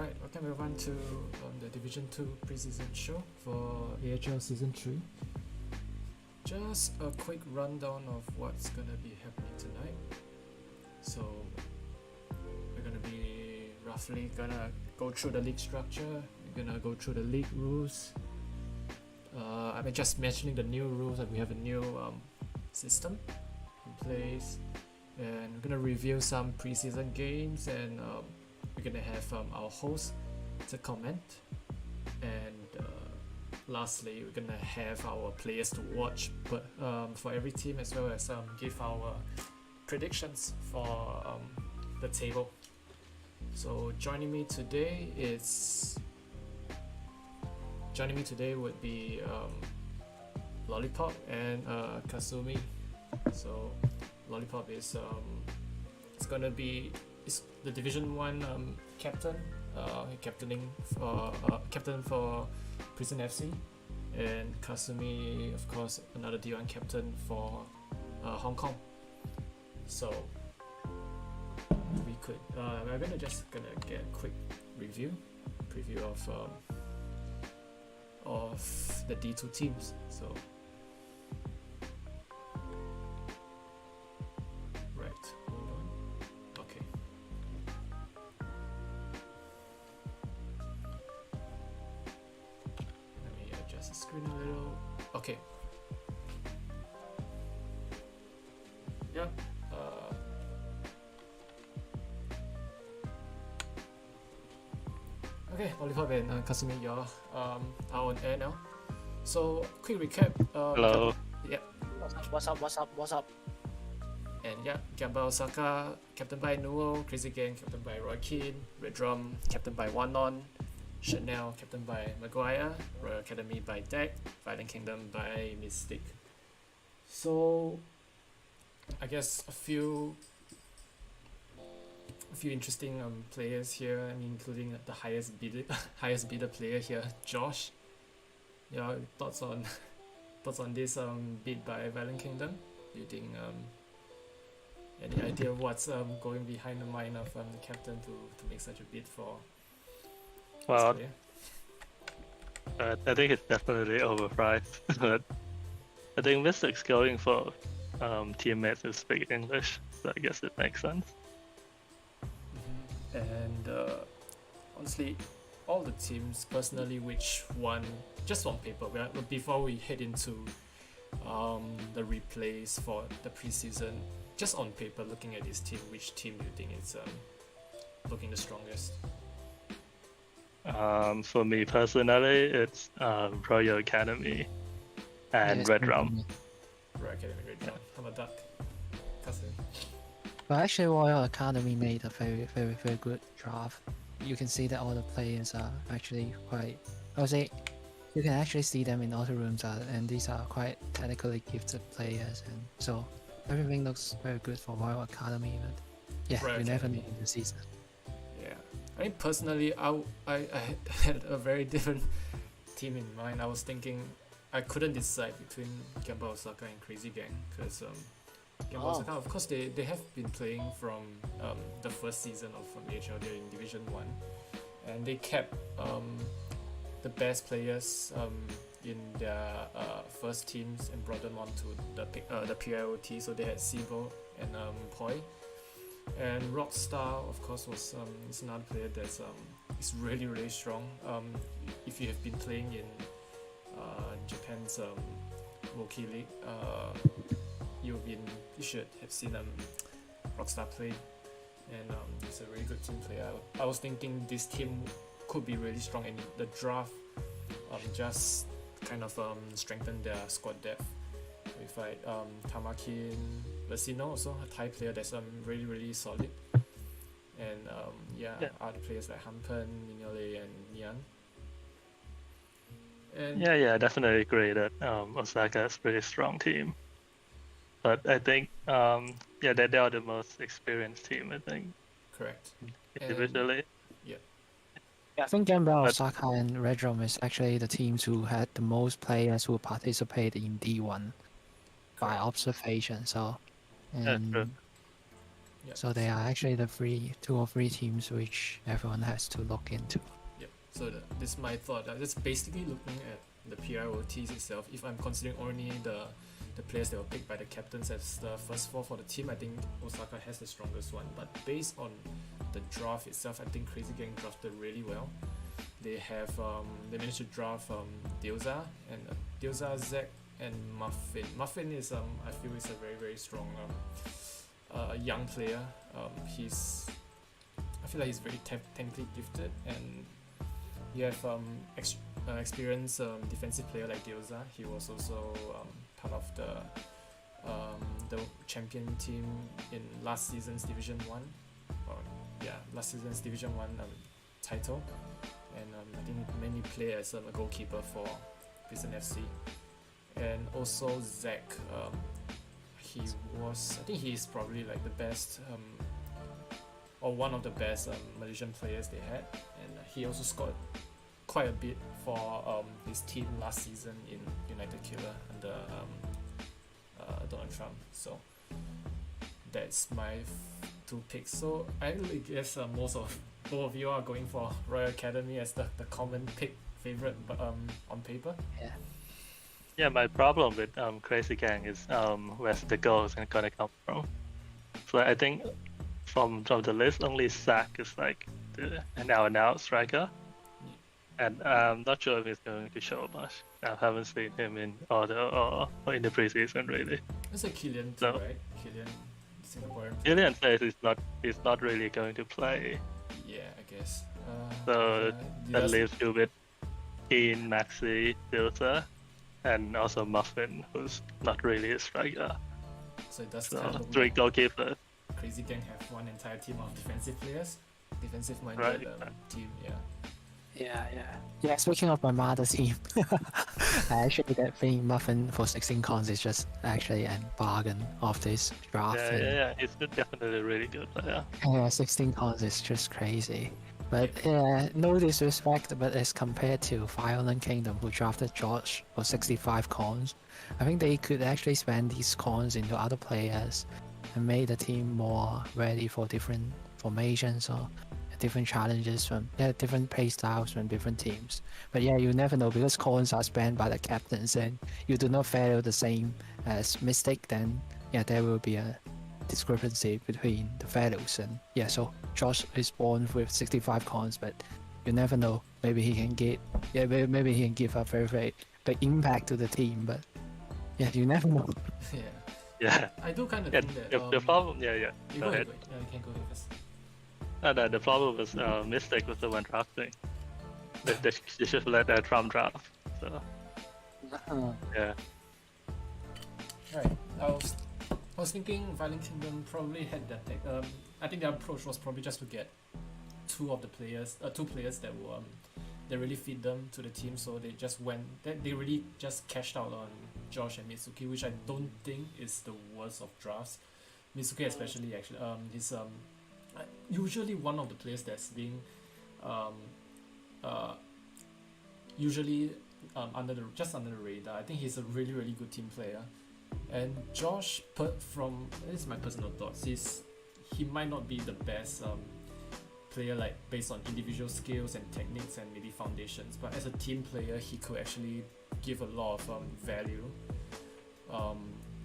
Alright, welcome everyone to the Division 2 preseason show for AHL Season 3. Just a quick rundown of what's gonna be happening tonight. So, we're gonna be roughly gonna go through the league structure, we're gonna go through the league rules. I'm just mentioning the new rules, that we have a new system in place, and we're gonna review some preseason games, and we're gonna have our host to comment, and lastly we're gonna have our players to watch, but for every team, as well as give our predictions for the table. So joining me today would be Lollipop and Kasumi. So Lollipop is it's gonna be the Division 1 captain, captain for Prison FC, and Kasumi, of course, another D1 captain for Hong Kong. So we're gonna get a quick preview of the D2 teams. So right, hold on. Okay. Let me adjust the screen a little. Okay. Yeah. Okay, Lollipop and Kasumi, you're are on air now. So, quick recap. Hello. Yeah. What's up? And yeah, Gamba Osaka, captain by Nuo, Crazy Gang, captain by Roy Keane, Red Drum, captain by Wanon, Chanel, captain by Maguire, Royal Academy by Deck, Violent Kingdom by Mystic. So, I guess a few interesting players here. I mean, including the highest bidder player here, Josh. Yeah, thoughts on this bid by Violent Kingdom? Do you think any idea what's going behind the mind of the captain to make such a bid for Well, this player? I think it's definitely overpriced, but I think Mystic's going for teammates who speak English, so I guess it makes sense. And honestly, all the teams, personally, which one, just on paper, before we head into the replays for the preseason, just on paper, looking at this team, which team do you think is looking the strongest? For me personally, it's Royal Academy and Yes, Red Drum. Royal Academy, Red Drum. How about Duck? Cousin? But actually, Royal Academy made a very good draft. You can see that all the players are actually quite. I would say you can actually see them in other rooms, and these are quite technically gifted players, and so everything looks very good for Royal Academy. But yeah, Royal you never know Academy. in the season. Yeah, I mean, personally, I had a very different team in mind. I was thinking I couldn't decide between Gamba Osaka and Crazy Gang, because Gamba Osaka, of course, they have been playing from the first season of AHL. They're in Division 1, and they kept the best players in their first teams and brought them onto the PIOT. So they had Sibo and Poi. And Rockstar, of course, is another player that's is really strong. If you have been playing in Japan's Woki League, you should have seen Rockstar play, and he's a really good team player. I was thinking this team could be really strong, and the draft just kind of strengthened their squad depth with like Tamakin, Vecino, also a Thai player that's really solid, and other players like Hampen, Minole, and Nian. And Yeah, definitely agree that Osaka is a pretty strong team. But I think they are the most experienced team, I think, correct. individually. Yeah. Yeah, I think Gamba Osaka and Red Drum is actually the teams who had the most players who participate in D1 by observation. So, That's true. Yeah. So they are actually the two or three teams which everyone has to look into. Yep. So this is my thought. Just basically looking at the PROTs itself. If I'm considering only the players that were picked by the captains as the first four for the team, I think Osaka has the strongest one. But based on the draft itself, I think Crazy Gang drafted really well. They have they managed to draft Dioza and Dioza, Zach, and Muffin. Muffin is I feel is a very strong young player. I feel like he's very technically gifted, and you have experienced defensive player like Dioza. He was also part of the champion team in last season's Division 1, or last season's Division 1 title, and I think mainly played as a goalkeeper for Prison FC. And also Zach, I think he's probably like the best or one of the best Malaysian players they had, and he also scored quite a bit for his team last season in United Killer under Donald Trump. So that's my two picks. So I really guess both of you are going for Royal Academy as the common pick favorite, but on paper. Yeah, my problem with Crazy Gang is where's the goals gonna come from. So I think from the list, only Zach is like an out striker, and I'm not sure if he's going to show much. I haven't seen him in order or in the preseason really. It's like Killian too, right? Killian, Singaporean. Killian says he's not really going to play. Yeah, I guess. So that leaves you with Keen, Maxi, Filter, and also Muffin, who's not really a striker. So that's So kind of three goalkeepers. Crazy Gang have one entire team of defensive players, defensive minded Right. team. Yeah. Speaking of my mother team, I actually think Muffin for 16 cons is just actually a bargain of this draft. Yeah. He's definitely a really good player. Yeah, 16 cons is just crazy. But yeah, no disrespect, but as compared to Violent Kingdom, who drafted George for 65 cons, I think they could actually spend these cons into other players and make the team more ready for different formations or different challenges from different play styles from different teams. But yeah, you never know because cons are spent by the captains and you do not value the same as Mystic, then there will be a discrepancy between the values. And so Josh is born with 65 cons, but you never know. Maybe he can maybe he can give a very big impact to the team. But you never know. Yeah. I do kind of think that the problem. You Go ahead. you can go ahead first. No, the problem was Mystic was the one drafting. They should let Trump draft. So yeah. Right. I was thinking Violent Kingdom probably had that tech. I think the approach was probably just to get two players that were that really fit them to the team. So they just they really just cashed out on Josh and Mitsuki, which I don't think is the worst of drafts. Mitsuki especially actually he's usually one of the players that's being usually under the radar. I think he's a really good team player. And Josh, this is my personal thoughts, he might not be the best player like based on individual skills and techniques and maybe foundations, but as a team player he could actually give a lot of value.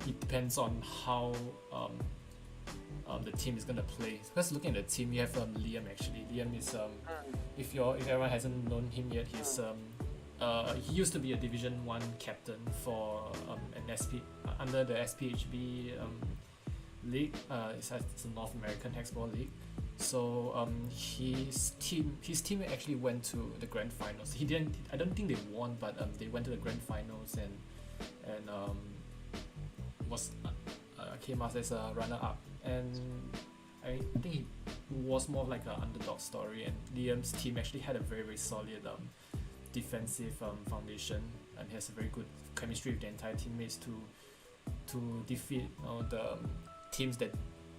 It depends on how the team is gonna play. Because looking at the team, you have Liam actually. Liam is if everyone hasn't known him yet, he's he used to be a Division 1 captain for an under the SPHB league. It's a North American Hexball league. So his team actually went to the grand finals. I don't think they won, but they went to the grand finals and was came out as a runner up. And I think he was more like an underdog story. And Liam's team actually had a very solid defensive foundation, and he has a very good chemistry with the entire teammates to defeat the teams that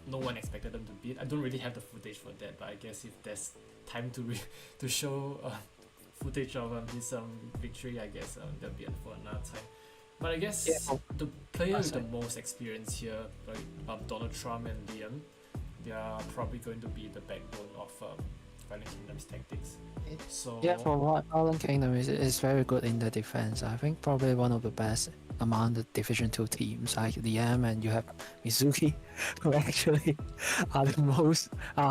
no one expected them to beat. I don't really have the footage for that, but I guess if there's time to show footage of this victory, I guess that'll be for another time. But I guess the player with the most experience here, like Donald Trump and Liam, they are probably going to be the backbone of Violent Kingdom's tactics. So Yeah, for what Island Kingdom is very good in the defense. I think probably one of the best among the Division 2 teams, like the M, and you have Mizuki, who actually are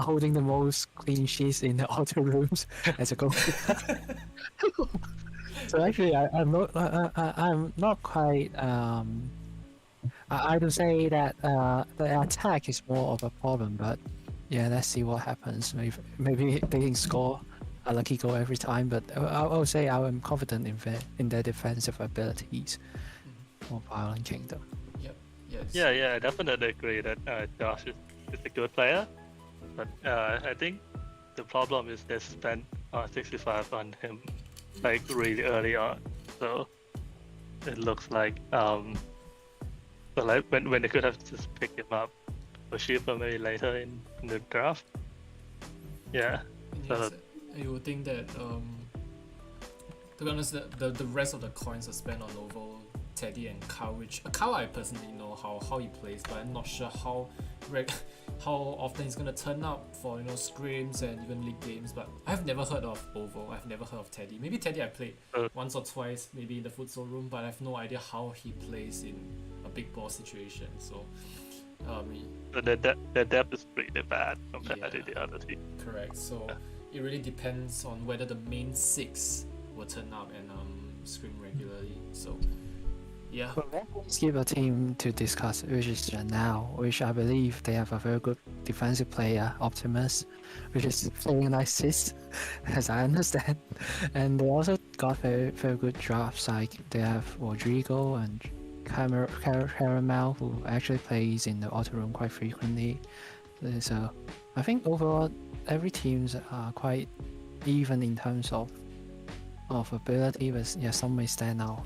holding the most clean sheets in the auto rooms as a goalkeeper. So actually, I'm not quite I would say that the attack is more of a problem, but yeah, let's see what happens. Maybe they can score a lucky goal every time, but I would say I am confident in their defensive abilities for Violent Kingdom. yep, yes, Yeah, I definitely agree that Josh is a good player, but I think the problem is they spent 65 on him like really early on, so it looks like but like when they could have just picked him up for cheaper maybe later in the draft. Yeah, Yes, you would think that to be honest, the rest of the coins are spent on Novo, Teddy, and Kao, which Kao I personally know how he plays, but I'm not sure how often he's gonna turn up for scrims and even league games. But I've never heard of Ovo. I've never heard of Teddy. Maybe Teddy I played once or twice, maybe in the futsal room, but I have no idea how he plays in a big ball situation. So so the depth is pretty bad compared to the other team. correct. So it really depends on whether the main six will turn up and scrim regularly. So yeah. But let's give a team to discuss, which is now, which I believe they have a very good defensive player, Optimus, which is playing like sis, as I understand. And they also got very good drafts, like they have Rodrigo and Caramel, who actually plays in the auto room quite frequently. So I think overall, every teams are quite even in terms of ability, but yeah, some may stand out.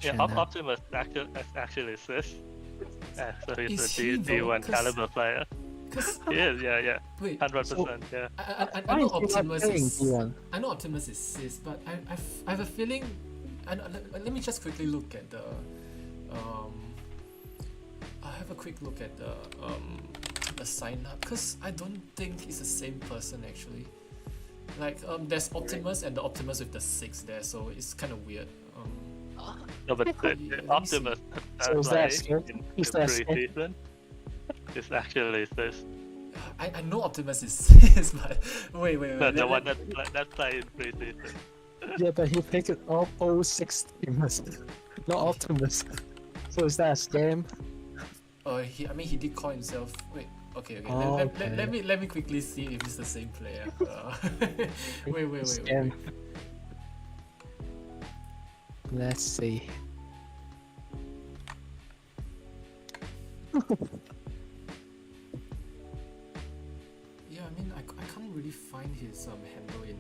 Yeah, Optimus actually sis. So he's Is a he D1 though? caliber player. He is, yeah. Wait, 100%, yeah. I know Optimus is. D1? I know Optimus is cis, but I have a feeling. Let me just quickly look at the. I have a quick look at the sign up, because I don't think it's the same person actually. Like there's Optimus and the Optimus with the 6 there, so it's kind of weird. No, but the let me Optimus So is that scary? in Is the that scary? preseason is actually this. I know Optimus is cis, but wait. The one that played in preseason. Yeah, but he picked all 6 teams, not Optimus. So is that a scam? He did call himself. Wait, okay. Oh, Let me quickly see if it's the same player. Wait. Scam. Let's see. Yeah, I can't really find his handle in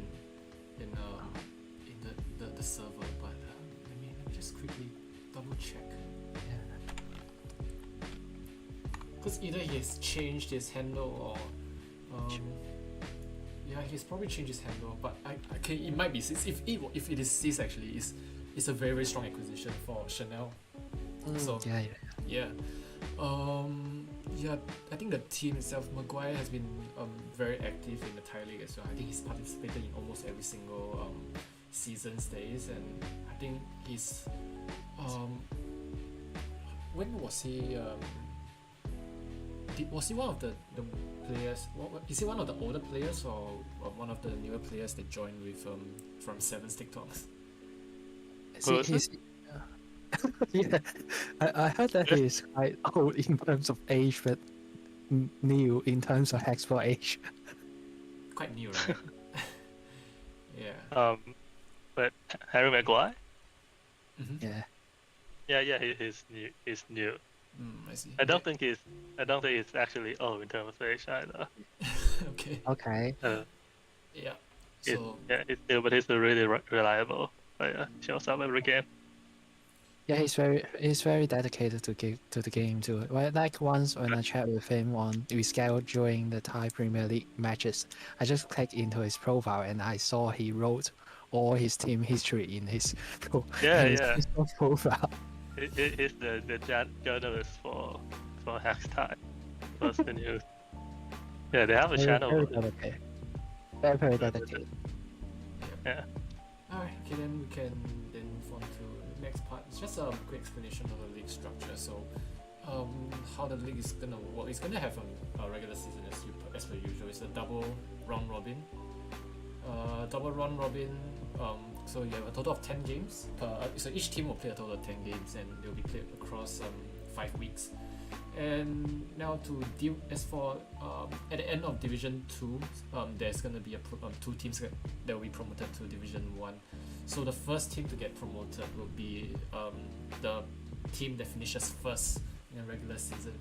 the server, but let me just quickly double check. Because either he has changed his handle or yeah, he's probably changed his handle, but it might be cis. If it is cis, actually, it's a very strong acquisition for Chanel. So yeah. I think the team itself, Maguire has been very active in the Thai League as well. I think he's participated in almost every single season stays, and I think he's when was he was he one of the players? Is he one of the older players or one of the newer players that joined with from Seven's TikToks? Yeah, I heard that he's quite old in terms of age, but new in terms of Hexball age. Quite new, right? Yeah. But Harry Maguire? Mm-hmm. Yeah. He's new. He's new. I see. I don't think he's actually old in terms of age either. Okay. Yeah. So He's new, but he's a really reliable player. Shows up every game. Yeah, he's very dedicated to the game too. Well, like once when I chat with him we scheduled during the Thai Premier League matches, I just clicked into his profile and I saw he wrote all his team history in his his profile. He's the journalist for Hex Thai. First the news. Yeah, they have a channel. Very dedicated. Very dedicated. Yeah. Alright, okay, then we can then move on to the next part. It's just a quick explanation of the league structure. So, how the league is gonna work. It's gonna have a regular season as per usual. It's a double round robin. So you have a total of 10 games. So each team will play a total of 10 games, and they'll be played across 5 weeks. And now to deal as for at the end of Division 2, there's gonna be 2 teams that will be promoted to Division 1. So the first team to get promoted will be the team that finishes first in a regular season,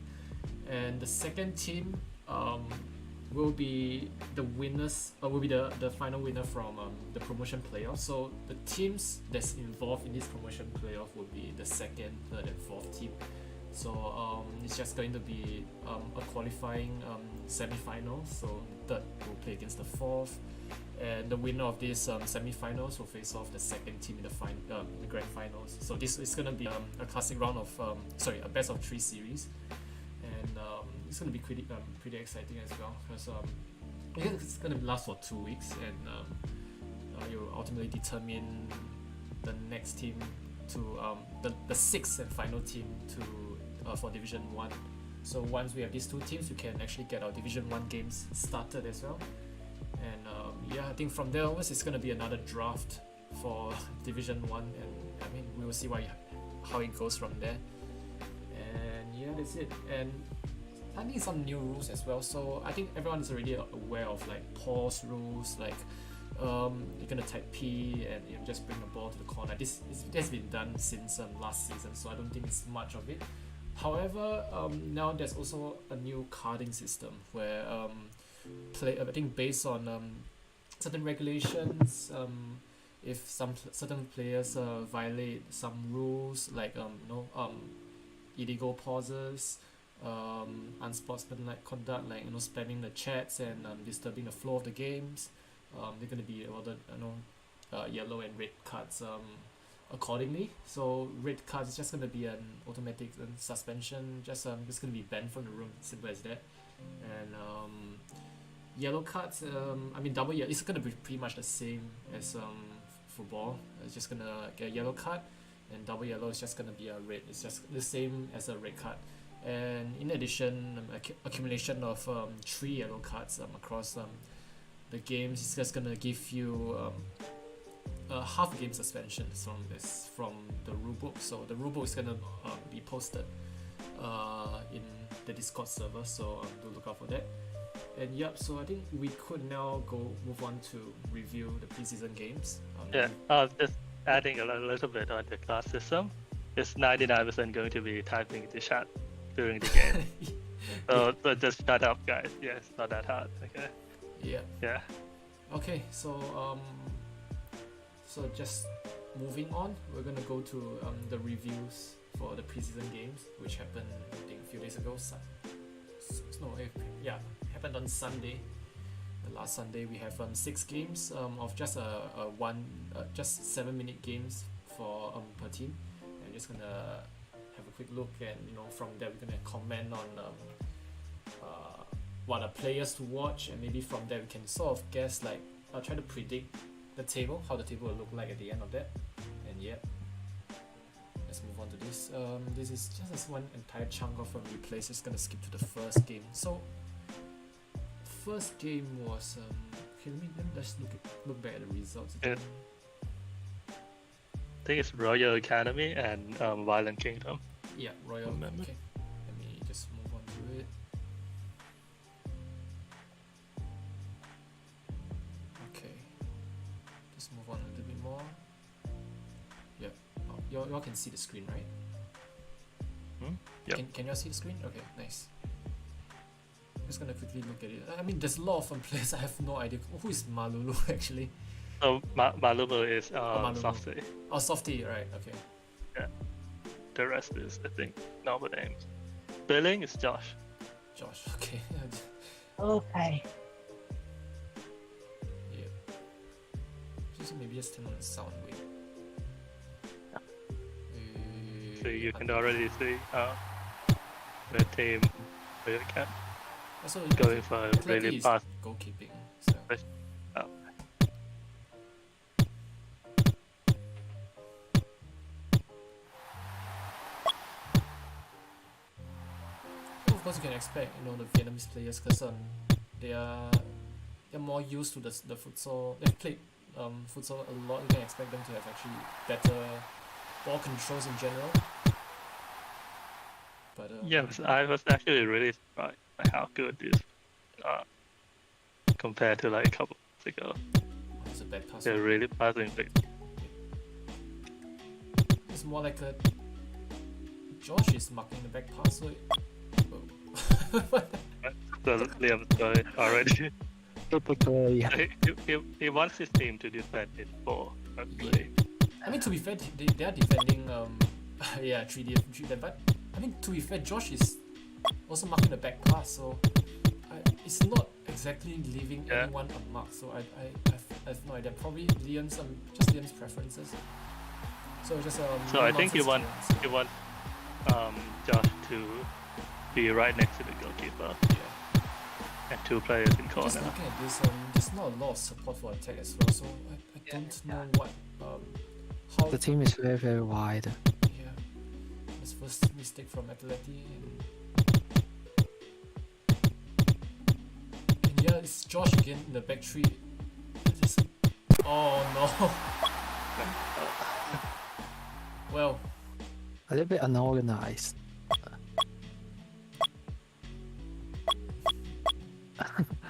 and the second team will be the winners. Will be the final winner from the promotion playoff. So the teams that's involved in this promotion playoff will be the second, third, and fourth team. So it's just going to be a qualifying semi-final. So third will play against the fourth, and the winner of these semi-finals will face off the second team in the grand finals. So this is going to be a classic round of a best of 3 series, and it's going to be pretty exciting as well, because it's going to last for 2 weeks, and you'll ultimately determine the next team to the sixth and final team to for Division 1. So once we have these 2 teams, we can actually get our Division 1 games started as well. And I think from there onwards, it's going to be another draft for Division 1, and I mean, we will see how it goes from there. And that's it. And I think some new rules as well. So I think everyone is already aware of like pause rules, like you're gonna type P and you just bring the ball to the corner. This has been done since last season, so I don't think it's much of it. However, now there's also a new carding system where I think based on certain regulations, if certain players violate some rules, like illegal pauses, unsportsmanlike conduct, like spamming the chats and disturbing the flow of the games, they're going to be awarded yellow and red cards accordingly. So red cards is just going to be an automatic suspension, just going to be banned from the room, simple as that. And yellow cards, double yellow, it's going to be pretty much the same as football. It's just going to get a yellow card, and double yellow is just going to be a red. It's just the same as a red card. And in addition, accumulation of 3 yellow cards across the games is just gonna give you a half game suspension from the rulebook. So the rulebook is gonna be posted in the Discord server. So do look out for that. And so I think we could now move on to review the preseason games. Just adding a little bit on the class system. It's 99% going to be typing the chat during the game. So just shut up, guys. Yeah, it's not that hard. Okay. Yeah. Okay, so just moving on, we're gonna go to the reviews for the preseason games, which happened I think a few days ago. Happened on Sunday. The last Sunday we have 6 games of just just 7-minute games for per team. I'm just gonna have a quick look, and from there we're gonna comment on what are players to watch, and maybe from there we can sort of guess, like try to predict the table, how the table will look like at the end of that. And let's move on to this. This is just this one entire chunk of replays. Just gonna skip to the first game. So first game was let's look back at the results again. I think it's Royal Academy and Violent Kingdom. Yeah, Royal. Remember? Okay, let me just move on to it. Okay, just move on a little bit more. Yeah, y'all can see the screen, right? Yep. Can y'all see the screen? Okay, nice. Just gonna quickly look at it. I mean, there's a lot of players. I have no idea who is Malulu actually. So Malubo is Malubo. Softy. Oh, Softy, right? Okay. Yeah. The rest is, I think, normal names. Billing is Josh. Josh. Okay. Okay. Yeah. Just maybe just turn on the sound. Wait. So you can already see the team where you can. Also, going for a Atleti really is fast. goalkeeping. So. Oh, Of course, you can expect the Vietnamese players because they're more used to the futsal. They've played futsal a lot. You can expect them to have actually better ball controls in general. But yeah, I was actually really surprised by how good this compared to like a couple months ago. it's a bad pass. They're really passing big. It's more like a Josh is marking the back pass. So So Liam's got it already. Typically, He wants his team to defend it for actually. I mean, to be fair, they are defending. Yeah, 3D, but I mean, to be fair, Josh is also marking the back pass, so it's not exactly leaving anyone unmarked. So I have no idea. Probably Liam's just Liam's preferences. So just So I think you want Josh to be right next to the goalkeeper. Yeah. And two players in corner. Just looking at this, there's not a lot of support for attack as well. So I don't know what how the team is very, very wide. Yeah, his first mistake from Atleti. And yeah, it's Josh again in the back three. Oh no. Well, A little bit unorganized.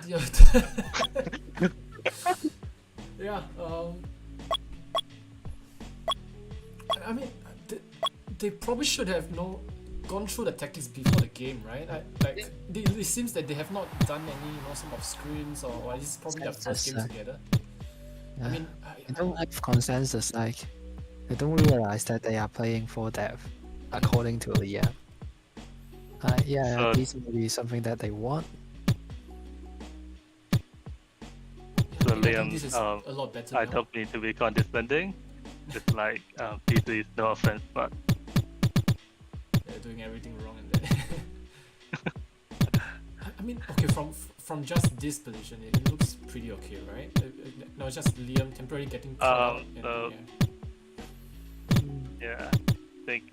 yeah. Yeah. I mean, they probably should have gone through the tactics before the game, right? It seems that they have not done any some of screens or this is probably their first game together. Yeah. I mean, I don't have consensus. Like, they don't realize that they are playing for depth, according to Liam. Yeah, So- this may be something that they want. So I think Liam, this is a lot better I now. don't need to be condescending. Just like PC, no offense, but They're doing everything wrong and then. I mean, okay, from just this position, it looks pretty okay, right? No, it's just Liam temporarily getting caught out. so- Yeah. yeah, I think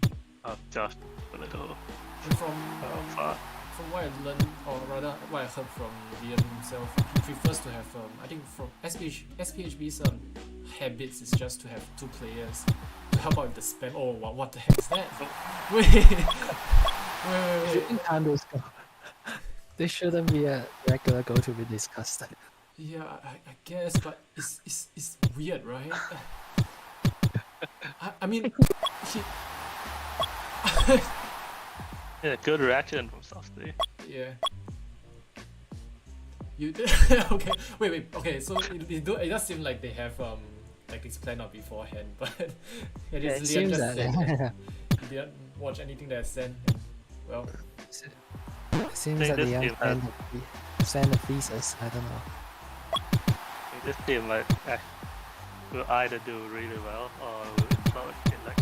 Josh a little And far. from what I learned, or rather what I heard from Liam himself, he prefers to have I think from SPHB's habits is just to have two players to help out with the spam. Oh, what the heck is that? wait. Shooting time is go. This shouldn't be a regular goal to be discussed. Yeah, I guess, but it's weird, right? I mean, he. Yeah, good reaction from Softy. Yeah. You okay? Wait. Okay, so it does seem like they have like it's planned out beforehand, but Yeah, Liam it seems just that. said that he didn't watch anything that I sent. Well, It seems think that this the team has- send a thesis. I don't know. I think this team will either do really well or will implode in like.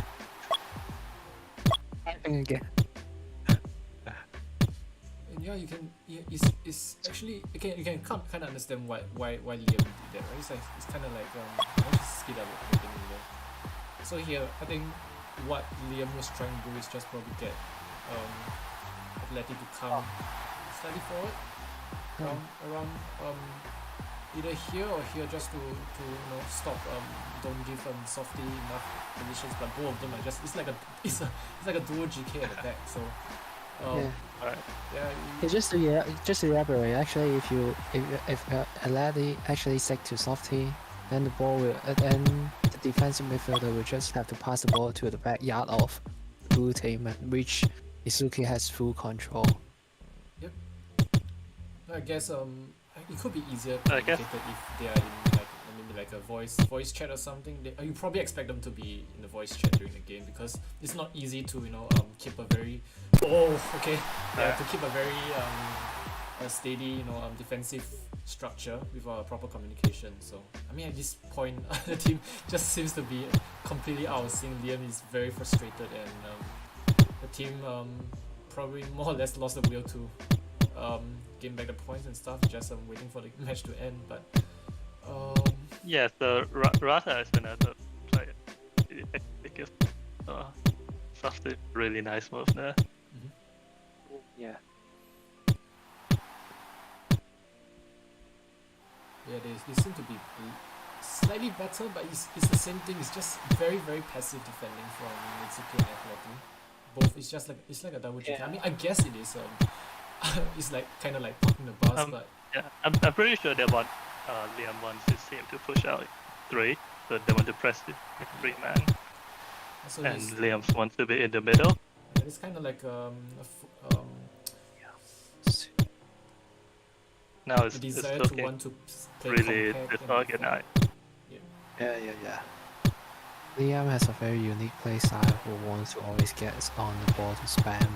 I think again. and yeah, you can. Yeah, it's actually you can kind of understand why Liam did that, right? It's kind of like let's just speed up everything in there. So here, I think what Liam was trying to do is just probably get Atleti to come slightly forward around either here or here just to stop don't give Softy enough positions, but both of them are just it's like a dual GK at the back. So Yeah. Alright. yeah, Just to elaborate, actually, if Atleti actually stick to Softy, then the ball will, then the defensive midfielder will just have to pass the ball to the backyard of blue team, which Izuki has full control. I guess it could be easier I guess- communicated if they are in like maybe like a voice chat or something. You probably expect them to be in the voice chat during the game because it's not easy to keep a very to keep a very a steady defensive structure with proper communication. So I mean at this point the team just seems to be completely out of sync. Liam is very frustrated and the team probably more or less lost the will to gain back the points and stuff. Just waiting for the match to end. But Yeah, so Rata is another player. Because such a really nice move there. Yeah. yeah, they seem to be slightly better, but it's the same thing. It's just very very passive defending from Mitsuki and Athletic. Both it's like a double GK. I mean, I guess it is. It's like kind of like parking the bus, but Yeah, I'm pretty sure they want Liam wants his team to push out 3, so they want to press it with 3 man, so and it's, Liam wants to be in the middle. it's kind of like Now a it's desire to looking want to play really compact and disorganized. Yeah. Liam has a very unique play style who wants to always get on the ball to spam.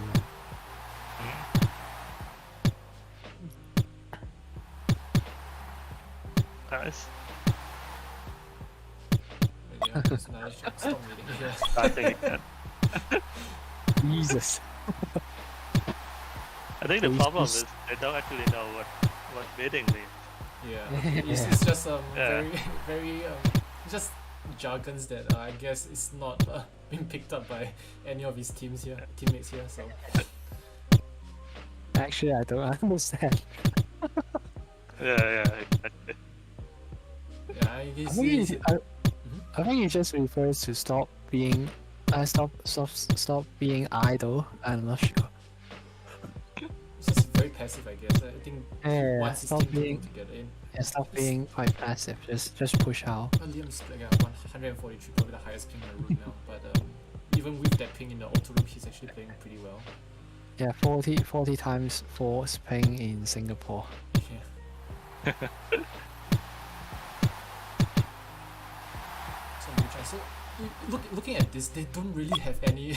Nice. yeah, it's nice. Stop reading. Yeah. I think it can. Jesus. I think the Please, problem please. is they don't actually know what bidding means. Yeah, it's just Yeah. very just jargons that I guess is not being picked up by any of his teammates here. So Actually, I don't understand. Yeah, exactly. yeah, I I guess think it's, it, I think it just refers to stop being idle. I'm not sure. it's just very passive. I guess I think Yeah, once his stop team being able to get in, stop being quite passive. Just push out. Liam's like 143, probably the highest ping in the room now. But even with that ping in the auto room, he's actually playing pretty well. Yeah, 40 times force ping in Singapore. Yeah. So looking at this, they don't really have any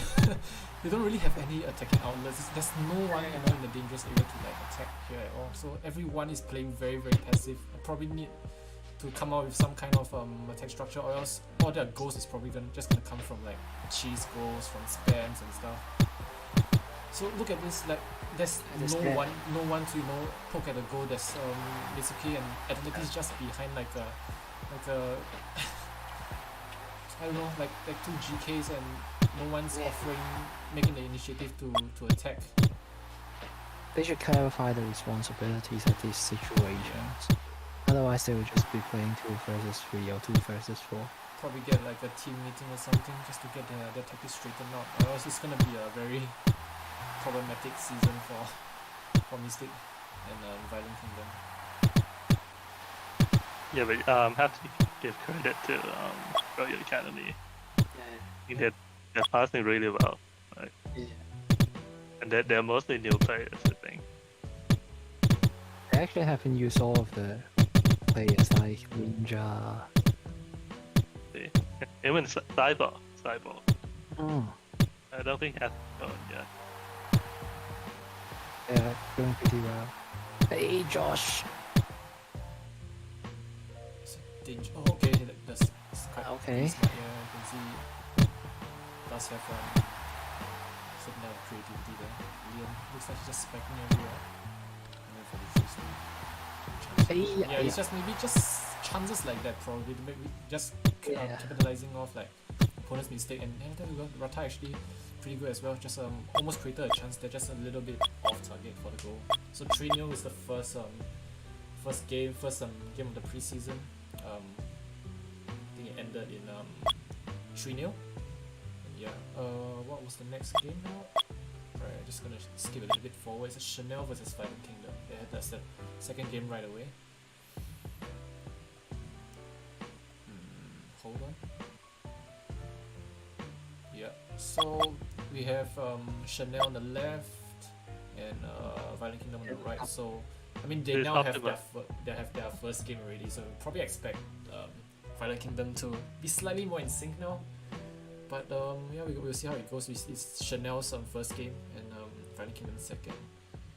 attacking outlets. There's no one in the dangerous area to like attack here at all. So everyone is playing very very passive. I probably need to come out with some kind of attack structure, or else all their goals is probably just gonna come from like cheese goals, from spams and stuff. So look at this, like there's no one to poke at the goal. There's Mitsuki and Athletic is just behind like a I don't know, like 2 GKs, and no one's making the initiative to attack. They should clarify the responsibilities of these situations. Otherwise, they will just be playing 2 versus 3 or 2 versus 4. Probably get like a team meeting or something just to get their tactics straightened out. Or else it's gonna be a very problematic season for Mystic and Violent Kingdom. Yeah, but have to give credit to Royal Academy. They're passing really well, right? Yeah. And they're mostly new players, I think. They actually haven't used all of the players like Ninja. Even Cyber. Oh, I don't think has gone yet. they're doing pretty well. Hey, Josh. Oh, okay, that's quite Okay. smart. Yeah, you can see does have certain level of creativity there. Liam looks like he's just spiking everywhere. And then for the first Hey, yeah, it's just maybe just chances like that probably to maybe just capitalizing off like opponent's mistake, and there we go. Rata actually pretty good as well. Just almost created a chance there, just a little bit off target for the goal. So 3-0 is the first game of the preseason. I think it ended in 3-0. Yeah. What was the next game now? Alright, just gonna skip a little bit forward. It's Chanel versus Violent Kingdom. They had the second game right away. Hold on. Yeah. So we have Chanel on the left and Violent Kingdom on the right. So I mean, they now have their first game already, so probably expect Violent Kingdom to be slightly more in sync now. But yeah, we'll see how it goes. It's Chanel's first game and Violent Kingdom's second.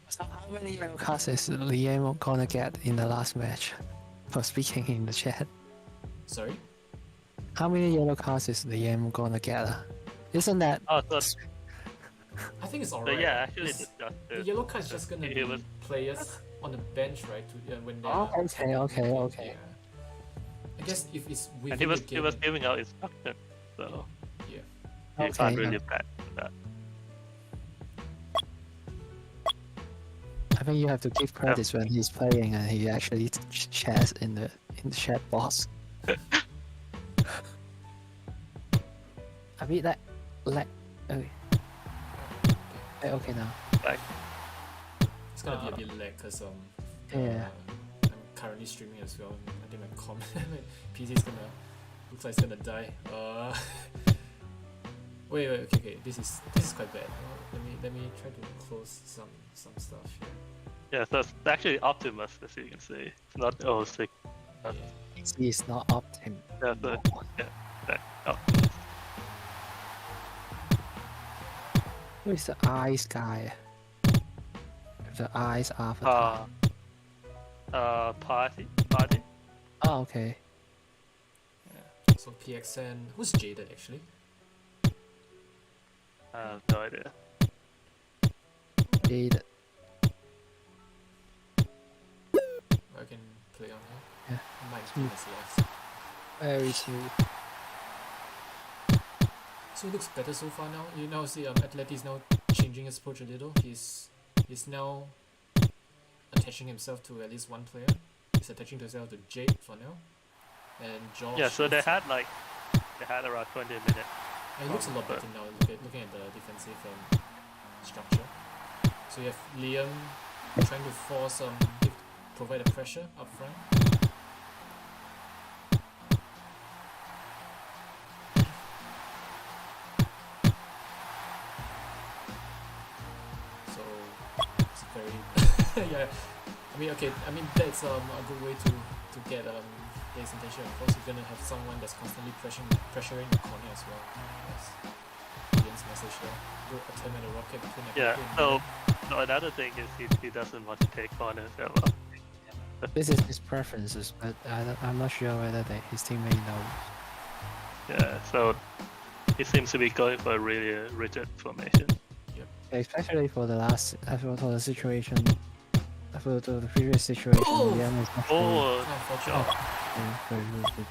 So how many yellow cards is Liam gonna get in the last match? For speaking in the chat. Sorry? How many yellow cards is Liam gonna get? Isn't that... Oh, I think it's So alright. yeah, actually, It's- it's the just yellow card is just gonna It be was- players on the bench, right? To when they Oh, are okay, okay, okay. Yeah. I guess if it's and within he was the he game, was giving out instructions, so yeah. you Okay, can't really back that. I think you have to give credits when he's playing and he actually chats in the chat box. I mean that like okay. Okay now. Like It's gonna be a bit lag because Yeah. I'm currently streaming as well. I think my PC is gonna looks like it's gonna die. Wait, okay. This is quite bad. Let me try to close some stuff here. yeah, so it's actually Optimus, as you can see. It's not 06. Yeah. He is not Optim. Yeah, so yeah, that, oh, Who is the eyes guy? The eyes avatar. party. Oh, okay. Yeah. So PXN. Who's Jaded actually? No idea. Jade. I can play on here. Yeah. My Smooth. game is lost. Very smooth. So it looks better so far now. You now see Atleti is now changing his approach a little. He's now attaching himself to at least one player. He's attaching himself to Jade for now. And Josh. Yeah, so they had around 20 minutes. And it looks a lot but- better now looking at the defensive structure. So you have Liam trying to force provide a pressure up front. So it's very yeah. I mean okay. I mean that's a good way to get his intention. Of course, you're gonna have someone that's constantly pressuring the corner as well. That's Ian's message there. Good attempt at a rocket between Yeah, Atleti and so Liam. no, another thing is he doesn't want to take corners ever. This is his preferences, but I'm not sure whether his teammate knows. Yeah, so he seems to be going for a really rigid formation. Especially for the for the situation, for the previous situation, Oh! Liam is actually Oh, very good.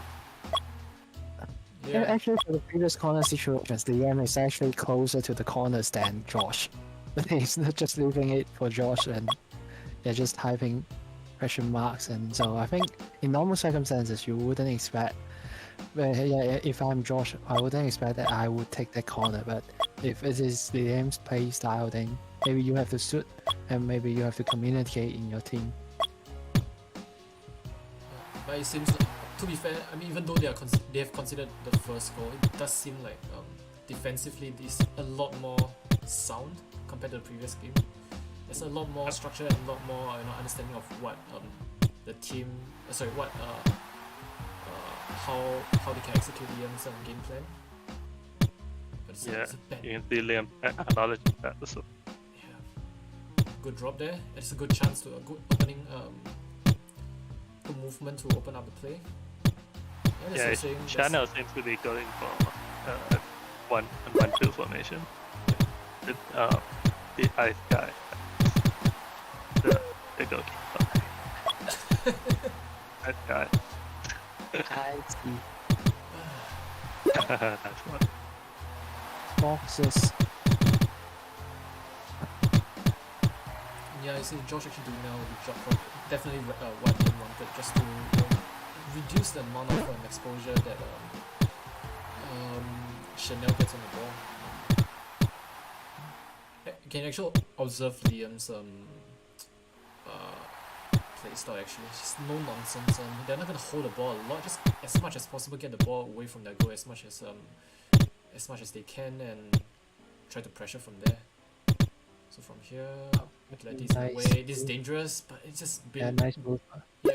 Yeah. Actually, for the previous corner situations, Liam is actually closer to the corners than Josh. But he's not just leaving it for Josh and they're just typing question marks. And so I think in normal circumstances, you wouldn't expect. If I'm Josh, I wouldn't expect that I would take that corner. But if it is Liam's play style, then maybe you have to suit and maybe you have to communicate in your team. But it seems like, to be fair, I mean, even though they have considered the first goal, it does seem like defensively this a lot more sound compared to the previous game. There's a lot more structure and a lot more understanding of what the team, how they can execute Liam's game plan. But it's, yeah, it's a bad, you can see Liam acknowledging that. So yeah. Good drop there. It's a good chance to a good opening, good movement to open up the play. Yeah, yeah, that's saying Channel seems to be going for 1-1-2 formation. With the ice guy, the goalkeeper. That guy. I see. That's one. Boxes. Yeah, I see Josh actually doing now a good job for definitely what he wanted, just to reduce the amount of exposure that Chanel gets on the ball. You can actually observe Liam's play style actually. It's just no nonsense. They're not gonna hold the ball a lot, just as much as possible get the ball away from their goal as much as they can and try to pressure from there. So from here, Atleti's in the Nice. way. This is dangerous, but it's just a bit. Yeah, nice move. Yeah.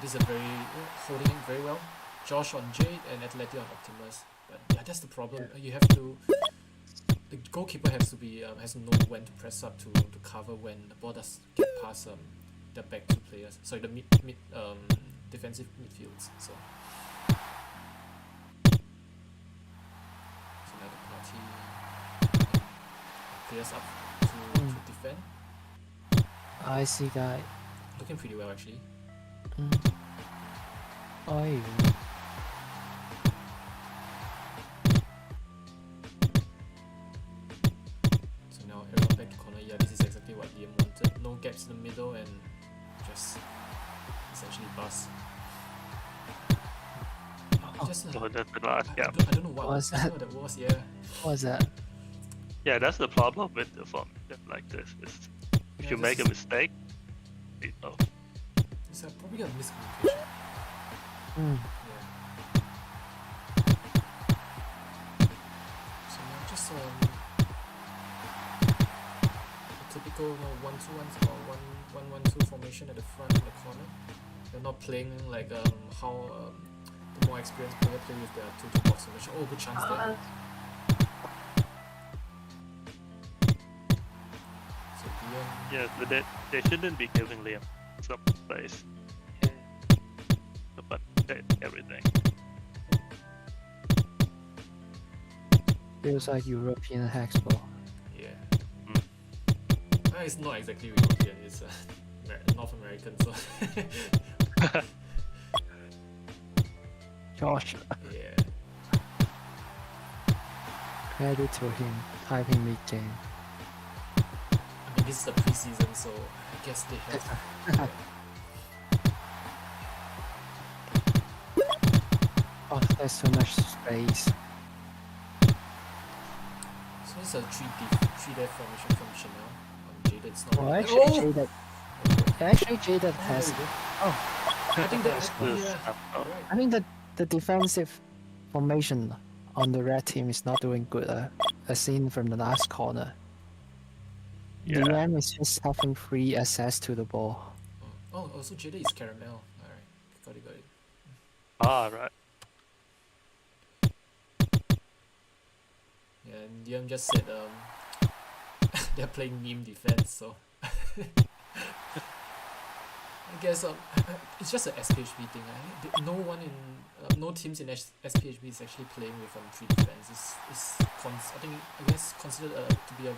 This is a very holding it very well. Josh on Jade and Atleti on Optimus. But yeah, that's the problem. You have to. The goalkeeper has to know when to press up to cover when the ball does get past the back two players. Sorry, the mid defensive midfields. So players up to defend. I see guy. Looking pretty well actually. Oh, So now everyone back to corner. Yeah, this is exactly what Liam wanted. No gaps in the middle and just essentially bust. Just Oh, that's the last I, gap. don't, I don't know what What's I don't know what that was. Yeah. what was that? Yeah, that's the problem with the formation like this. Is if Yeah, you make a this- mistake, oh, It's probably a miscommunication. Hmm. Yeah. So now just a typical 1-2-1 or 1-1-2 formation at the front in the corner. They're not playing like how the more experienced player play with their 2-2 box formation. Oh, good chance there. So Liam, yeah, so they shouldn't be giving Liam some space. But everything. Feels like European hexball. yeah. Mm. It's not exactly European. It's North American. So Josh, yeah. credit to him, typing mid-game. I mean, this is the preseason, so I guess they have. Yeah. Oh, there's so much space. So it's a 3D formation from Chanel. Jaded, it's not. Well, really- actually, oh! Jaded Oh, has. there we go. Oh, I think that. This Yeah. oh, Right. I think the defensive formation on the red team is not doing good. As seen from the last corner. yeah. DM is just having free access to the ball. Oh, also Jada is caramel. Alright, got it. Ah, right. Yeah, and Liam just said they're playing meme defense, so I guess it's just a SPHB thing. No one in no teams in SPHB is actually playing with 3 defense. I guess considered to be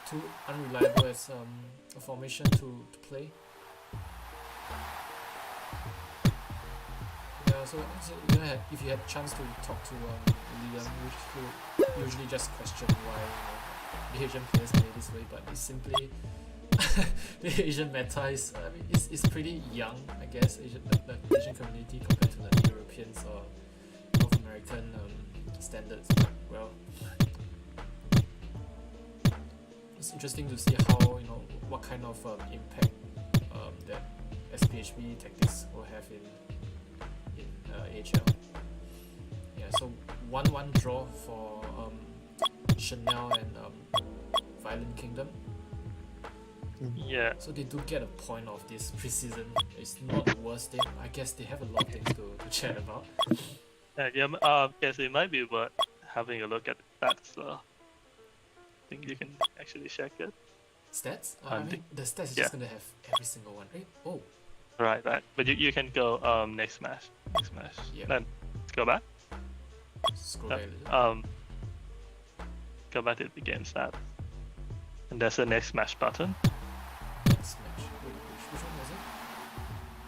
too unreliable as a formation to play. Yeah, so if you had chance to talk to Liam, you would usually just question why the Asian players play this way, but it's simply the Asian meta is it's pretty young, I guess. The Asian community compared to the Europeans or North American standards. Well, it's interesting to see how what kind of impact that SPHB tactics will have in AHL. Yeah, so 1-1 draw for Chanel and Violent Kingdom. Yeah. So they do get a point of this preseason. It's not the worst thing. I guess they have a lot of things to chat about. Yes, it might be worth having a look at that. So I think you can actually check it. Stats? I I mean, think- the stats is yeah. just gonna have every single one, right? Oh, Right. But you can go next smash. Yeah. Then let's go back. scroll back a little. Go back to the game stats. And there's a next smash button. Next match. Wait, which one was it?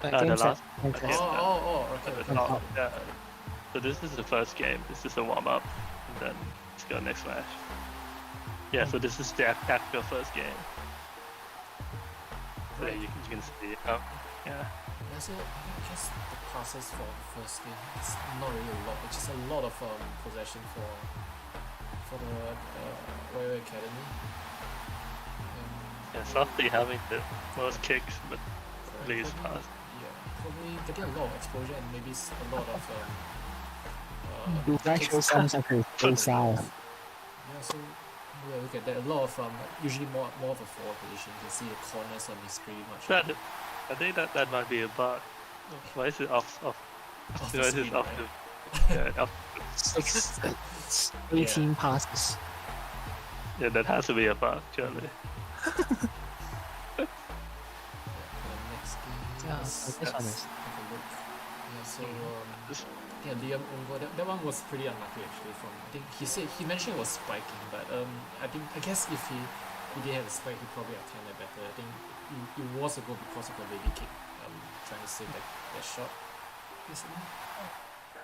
the Game set. last- Okay. Yeah. Okay. At the top, yeah. So this is the first game. This is a warm up, and then let's go next match. Yeah. So this is the actual first game. So Right. you can see. Yeah. Yeah, so I guess the passes for first game, it's not really a lot. It's just a lot of possession for the Royal Academy. Yeah. Softly having the most kicks, but least Probably- pass. Yeah, probably getting a lot of exposure and maybe a lot of These actual sounds like a full style. Yeah, so look at that. A lot of usually more of a forward position. You can see the corners on his pretty much. I think that might be a bug. Why is it off? Off the Why is screen, it off right? the? Yeah, 18 passes. yeah, that has to be a bug, surely. The next game Yeah, is this one is. have a look. Yeah, so This- Yeah, Liam Ungo, that one was pretty unlucky actually. From I think he mentioned it was spiking, but I guess if he didn't have a spike, he probably have timed it better. I think it was a goal because of the baby kick. Trying to save that shot.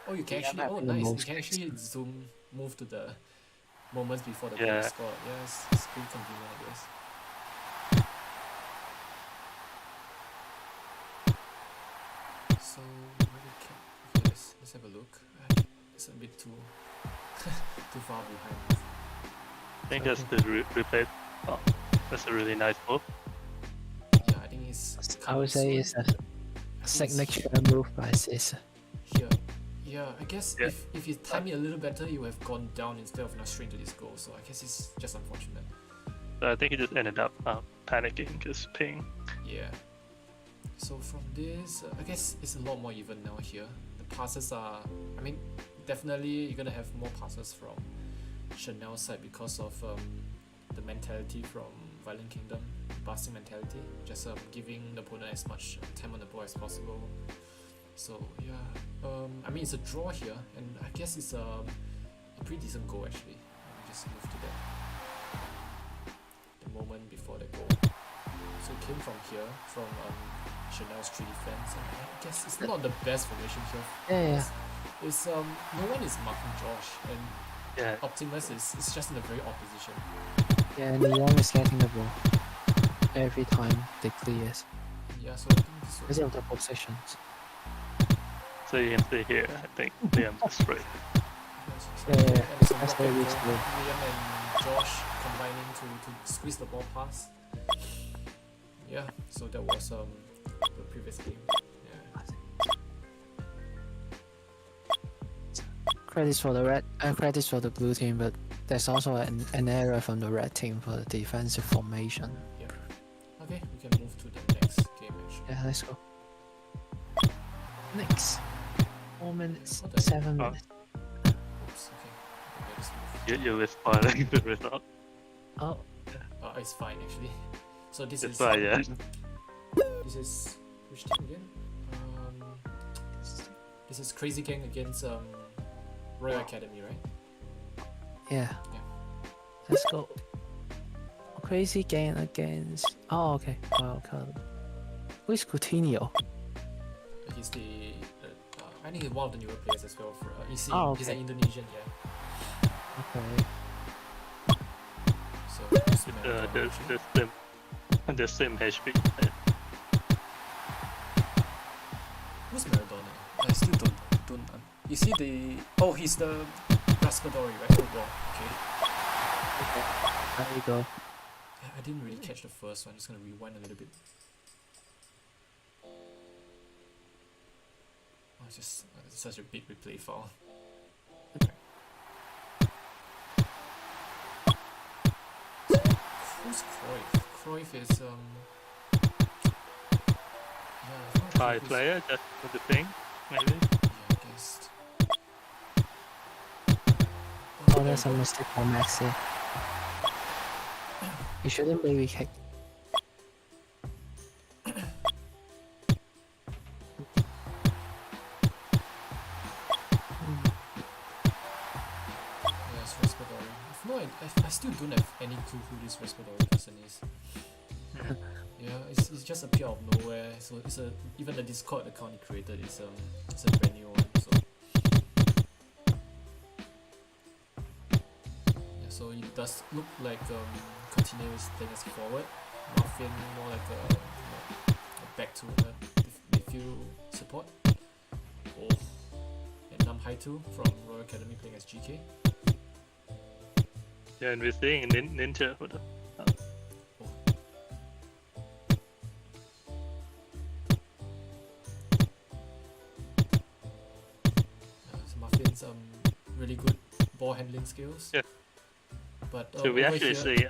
Oh, you can actually. Oh, nice. You can actually move to the moments before the goal is scored. Yeah, it's pretty convenient, I guess. So okay, let's have a look. It's a bit too too far behind. I think that's the replay. Oh, that's a really nice move. Yeah, I think it's. I would say it's a signature move by Caesar. Here. Yeah, I guess if you time it a little better, you would have gone down instead of straight into this goal. So I guess it's just unfortunate. I think he just ended up panicking, just ping. Yeah. So from this, I guess it's a lot more even now here. The passes are, I mean, definitely you're gonna have more passes from Chanel's side because of the mentality from Violent Kingdom, passing mentality, just giving the opponent as much time on the ball as possible. So yeah, I mean it's a draw here, and I guess it's a pretty decent goal actually. Let me just move to that. The moment before the goal. So it came from here, from Chanel's 3 defense, and I guess it's not the best formation here. Yeah. It's no one is marking Josh, and Optimus is just in a very odd position. Yeah, and the one is getting the ball every time they clears. Yeah, so I think this Because of the positions. So you can see here, I think Liam just straight. Yeah, that's very useful. Liam and Josh combining to squeeze the ball past. Yeah, so that was the previous game. Yeah. Credits for the blue team, but there's also an error from the red team for the defensive formation. Yeah. Okay, we can move to the next game actually. Yeah, let's go. Next. 4 minutes, What the- 7 minutes. Oops, okay, let's move. You were spoiling the result. Oh, It's fine actually. So this It's is fine, yeah. This is which team again? This is Crazy Gang against Royal Academy, right? yeah. Let's go. Crazy game against. Oh, okay. Wow, who is Coutinho? He's the I think he's one of the newer players as well. For he's okay. an Indonesian, yeah. Okay. So this Maradona, actually. The same HP. Who's Maradona? I still don't. You see the he's the Raspadori, right? Oh wow, okay. There you go. Yeah, I didn't really catch the first one. I'm just gonna rewind a little bit. Oh, it's just it's such a big replay file. Okay. Who's Cruyff? Cruyff is Thai player, that's the thing, maybe. Yeah, I guess. Oh, that's a mistake for Maxi. You shouldn't baby kick. Yes, Raspadori. No, I still don't have any clue who this Raspadori person is. Yeah, it's just appeared out of nowhere. So it's even the Discord account he created is it's a brand new one. So yeah, so it does look like Coutinho is playing as a forward. Muffin more like a back to midfield support. Oh, and Nam Haitu from Royal Academy playing as GK. Yeah, and we're seeing Ninja for the. So Muffin's really good ball handling skills. Yeah. But So we over actually here, see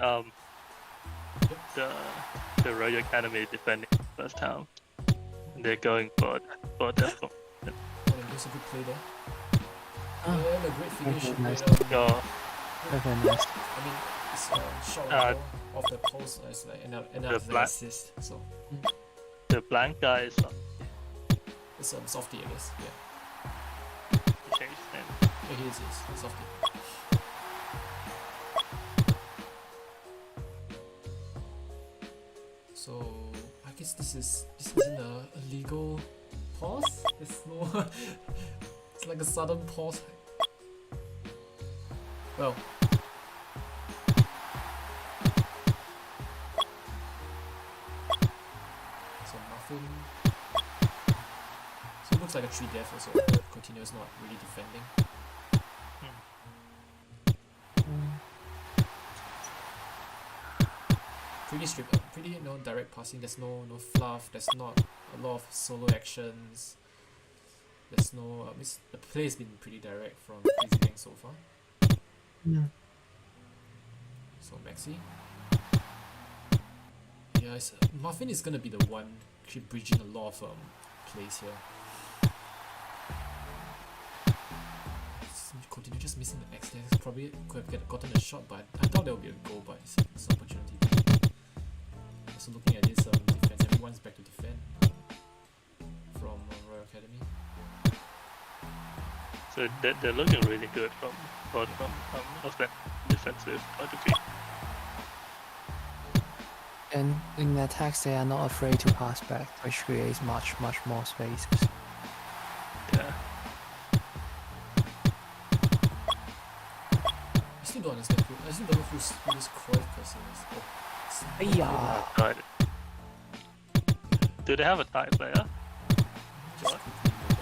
the Royal Academy defending first half. They're going for the oh, there's a good play there. Oh, And a great finish. okay, nice. go. Very nice. I mean, it's shot on goal off the post. It's like another black- assist. So The blank guy is it's softy, I guess. Yeah. Yeah, he is. Softy. So I guess this isn't a legal pause. There's no. It's like a sudden pause. Well. So nothing. So it looks like a 3 death also. Continuous not really defending. Pretty strict, pretty direct passing. There's no fluff. There's not a lot of solo actions. There's no. The play has been pretty direct from Crazy Gang so far. So Maxi. Yeah, Muffin is gonna be the one actually bridging a lot of plays here. Continue just missing the X there. Probably could have gotten a shot, but I thought there would be a goal, but it's an opportunity. So looking at this defense, everyone's back to defend from Royal Academy. So they're looking really good from that defensive point of view. And in the attacks, they are not afraid to pass back, which creates much more spaces. Yeah. I still don't understand I still don't know who this Croy person is. Yeah. Got it. Do they have a tie player? Just What? quickly look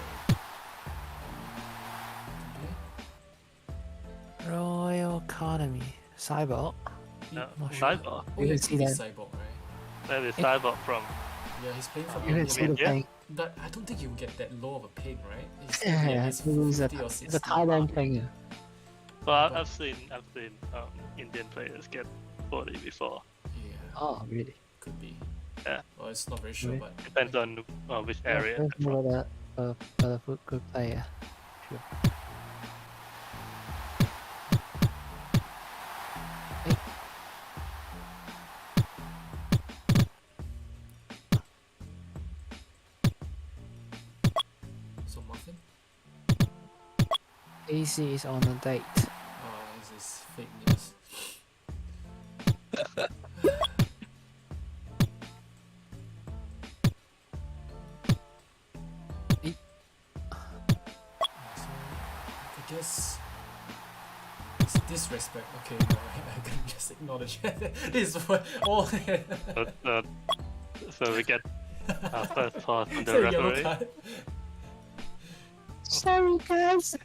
at it. Royal Academy. Cyber. No, Not sure. Cyber. Oh, You yeah, can see he's that. Cyborg, right? Maybe Cyber from. Yeah, he's playing from You can India. see the Yeah. thing. But I don't think you get that low of a ping, right? Yeah, It's it was 50 or it's 60. a Thailand thing. Well, I've seen Indian players get 40 before. Yeah, Oh, really? could be. Yeah. Well, it's not very sure, Really? but Depends on which area. Yeah, they're from. a good player. Sure. so Muffin. AC is on a date. Oh, this is fake news. So, I guess it's disrespect. Okay, no, I can just ignore the chat. This is what all. So we get our first pass from It's the a yellow referee. card. Sorry, guys.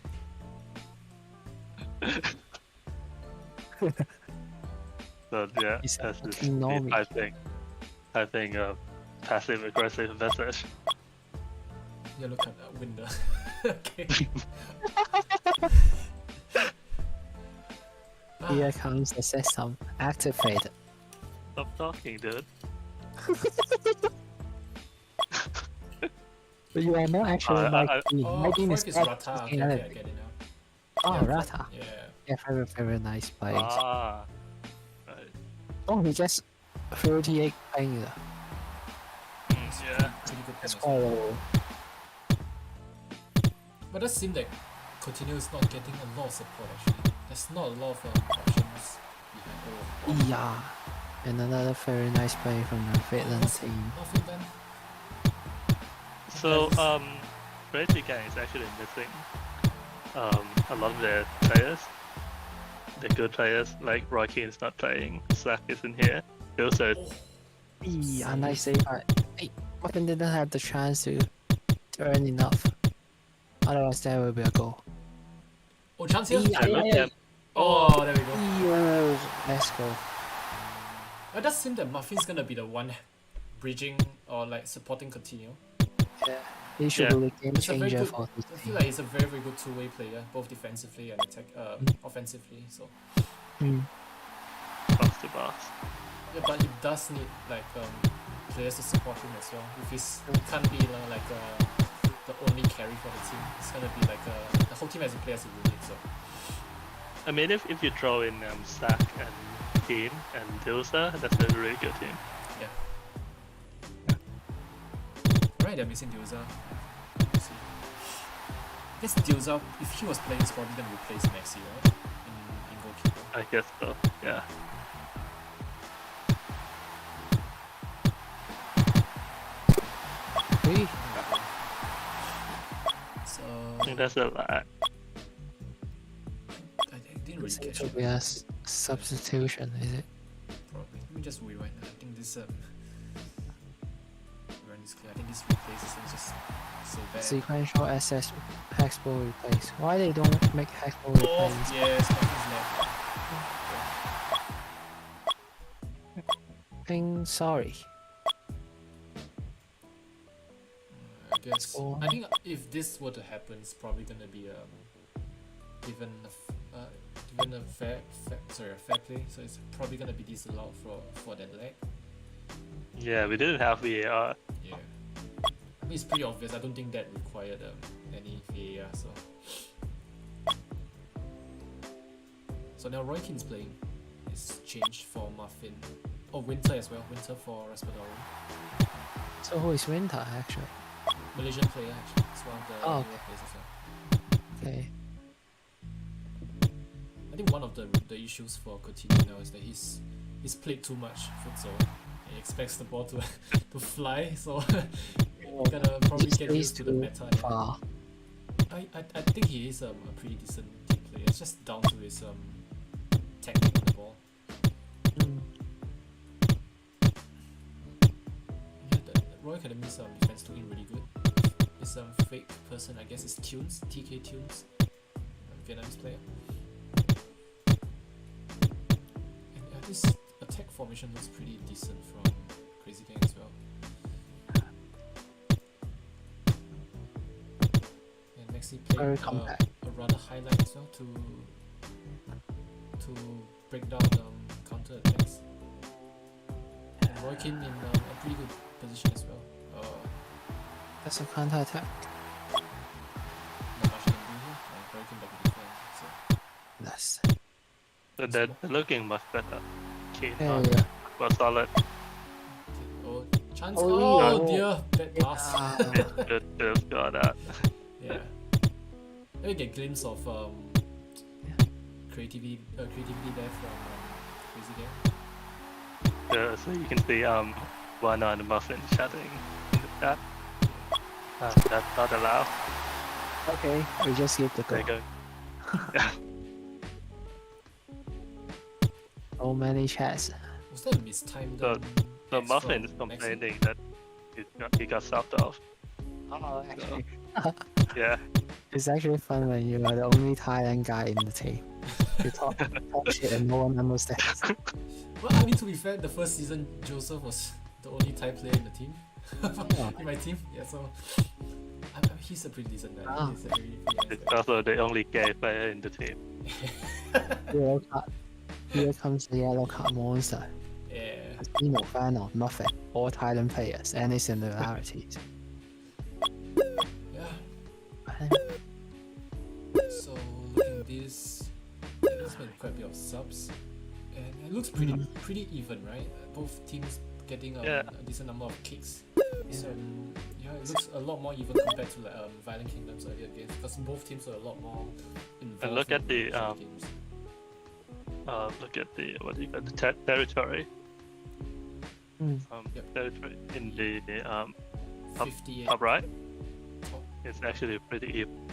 So yeah, He's that's just fucking normie. I think passive aggressive message. Yellow card window. Okay. Here comes the system activated. Stop talking, dude. But you are not actually my team. Oh, My team is Fork is back Rata. to Okay, the I enemy. get it now. Oh, Yeah, Rata. Yeah. Yeah, very nice plays. Ah, right. Oh, he just 38 playing. Yeah. Pretty good That's ping as quite well. low. But it does seem like Coutinho is not getting a lot of support actually. There's not a lot of options behind. Yeah. And another very nice play from the Finland what's team. Nothing then. So Crazy Gang is actually missing a lot of their players. The good players like Roy Keane's not playing. Slack isn't here. Also, Oh, Yeah, nice save. Hey, Muffin didn't have the chance to earn enough. Otherwise, there will be a goal. oh, chance here. Yeah. Oh, there we go. Yo, let's go. It does seem that Muffin's gonna be the one bridging or like supporting Coutinho. Yeah, he should Yeah. be the game It's a very changer good. for this I feel team. like he's a very good two-way player, both defensively and offensively. So box to box. yeah, but he does need like players to support him as well. If he can't be like the only carry for the team, it's gonna be like the whole team as a player as a unit. So I mean, if you throw in Sack and Keane and Dilsa, that's a really good team. right, they're missing Dioza. guess Dilza, if he was playing, he's probably gonna replace Maxi, right? In goalkeeper. I guess so. Yeah. Three. So I think that's a lot. I didn't really Seems catch to it. be a substitution, is it? Probably. Let me just rewind. I think this run is clear. I think this replaces is just so bad. Sequential SS Hexball replace. Why they don't make Hexball Oh replace? yes, Martin's left. Saying sorry. I guess. Score. I think if this were to happen, it's probably gonna be given a fair play. So it's probably gonna be disallowed for that leg. Yeah, we didn't have VAR. Yeah. I mean, it's pretty obvious. I don't think that required any VAR. So now Roy Keane's playing. It's changed for Muffin. Oh, Winter as well. Winter for Raspadori. So who is Winter actually? Malaysian player actually. It's one of the Oh, newer players as well. Okay. I think one of the issues for Coutinho now is that he's played too much futsal. He expects the ball to to fly, so you're gonna probably He get stays used to the too meta. far. I think he is a pretty decent team player. It's just down to his technique on the ball. Mm. Yeah, the Royal Academy's defense looking really good. This fake person, I guess, is Tunes, TK Tunes, Vietnamese player. And this attack formation looks pretty decent from Crazy Gang as well. And Maxi Very played compact. a rather highlight as well to break down counter attacks. And Roy Keane in a pretty good position as well. That's a counter attack. Not much can do here. Roy Keane back in defense. So That's So they're looking much better. Keen there you go. was solid. oh, chance! Oh, Oh, yeah. dear, bad pass. Ah, Should have got that. Yeah. Let me get a glimpse of creativity there from Crazy Gang. So you can see one on the muffin chatting in the chat. That's not allowed. okay, we just give the There goal. you go. So many chats. Was that a mistimed? So X Muffin is from Maxi? complaining that he got subbed off. Oh, actually, Yeah. it's actually fun when you are the only Thailand guy in the team. You talk shit and no one understands. Well, I mean, to be fair, the first season Joseph was the only Thai player in the team, in my team. Yeah, so he's a pretty decent guy. Ah. He's a pretty nice It's guy. also the only gay player in the team. Yellow card. Here comes the yellow card monster. Yeah. Casino fan of Muffin. All Thailand players. Any similarities? Yeah. So looking at this, there's been quite a bit of subs, and it looks pretty even, right? Both teams getting Yeah. a decent number of kicks. So yeah, it looks a lot more even compared to like Violent Kingdoms earlier games, because both teams are a lot more involved. And look at the, in games. Look at the the territory. Mm. Yep. Territory in the top 58. top right. Top. It's actually pretty even.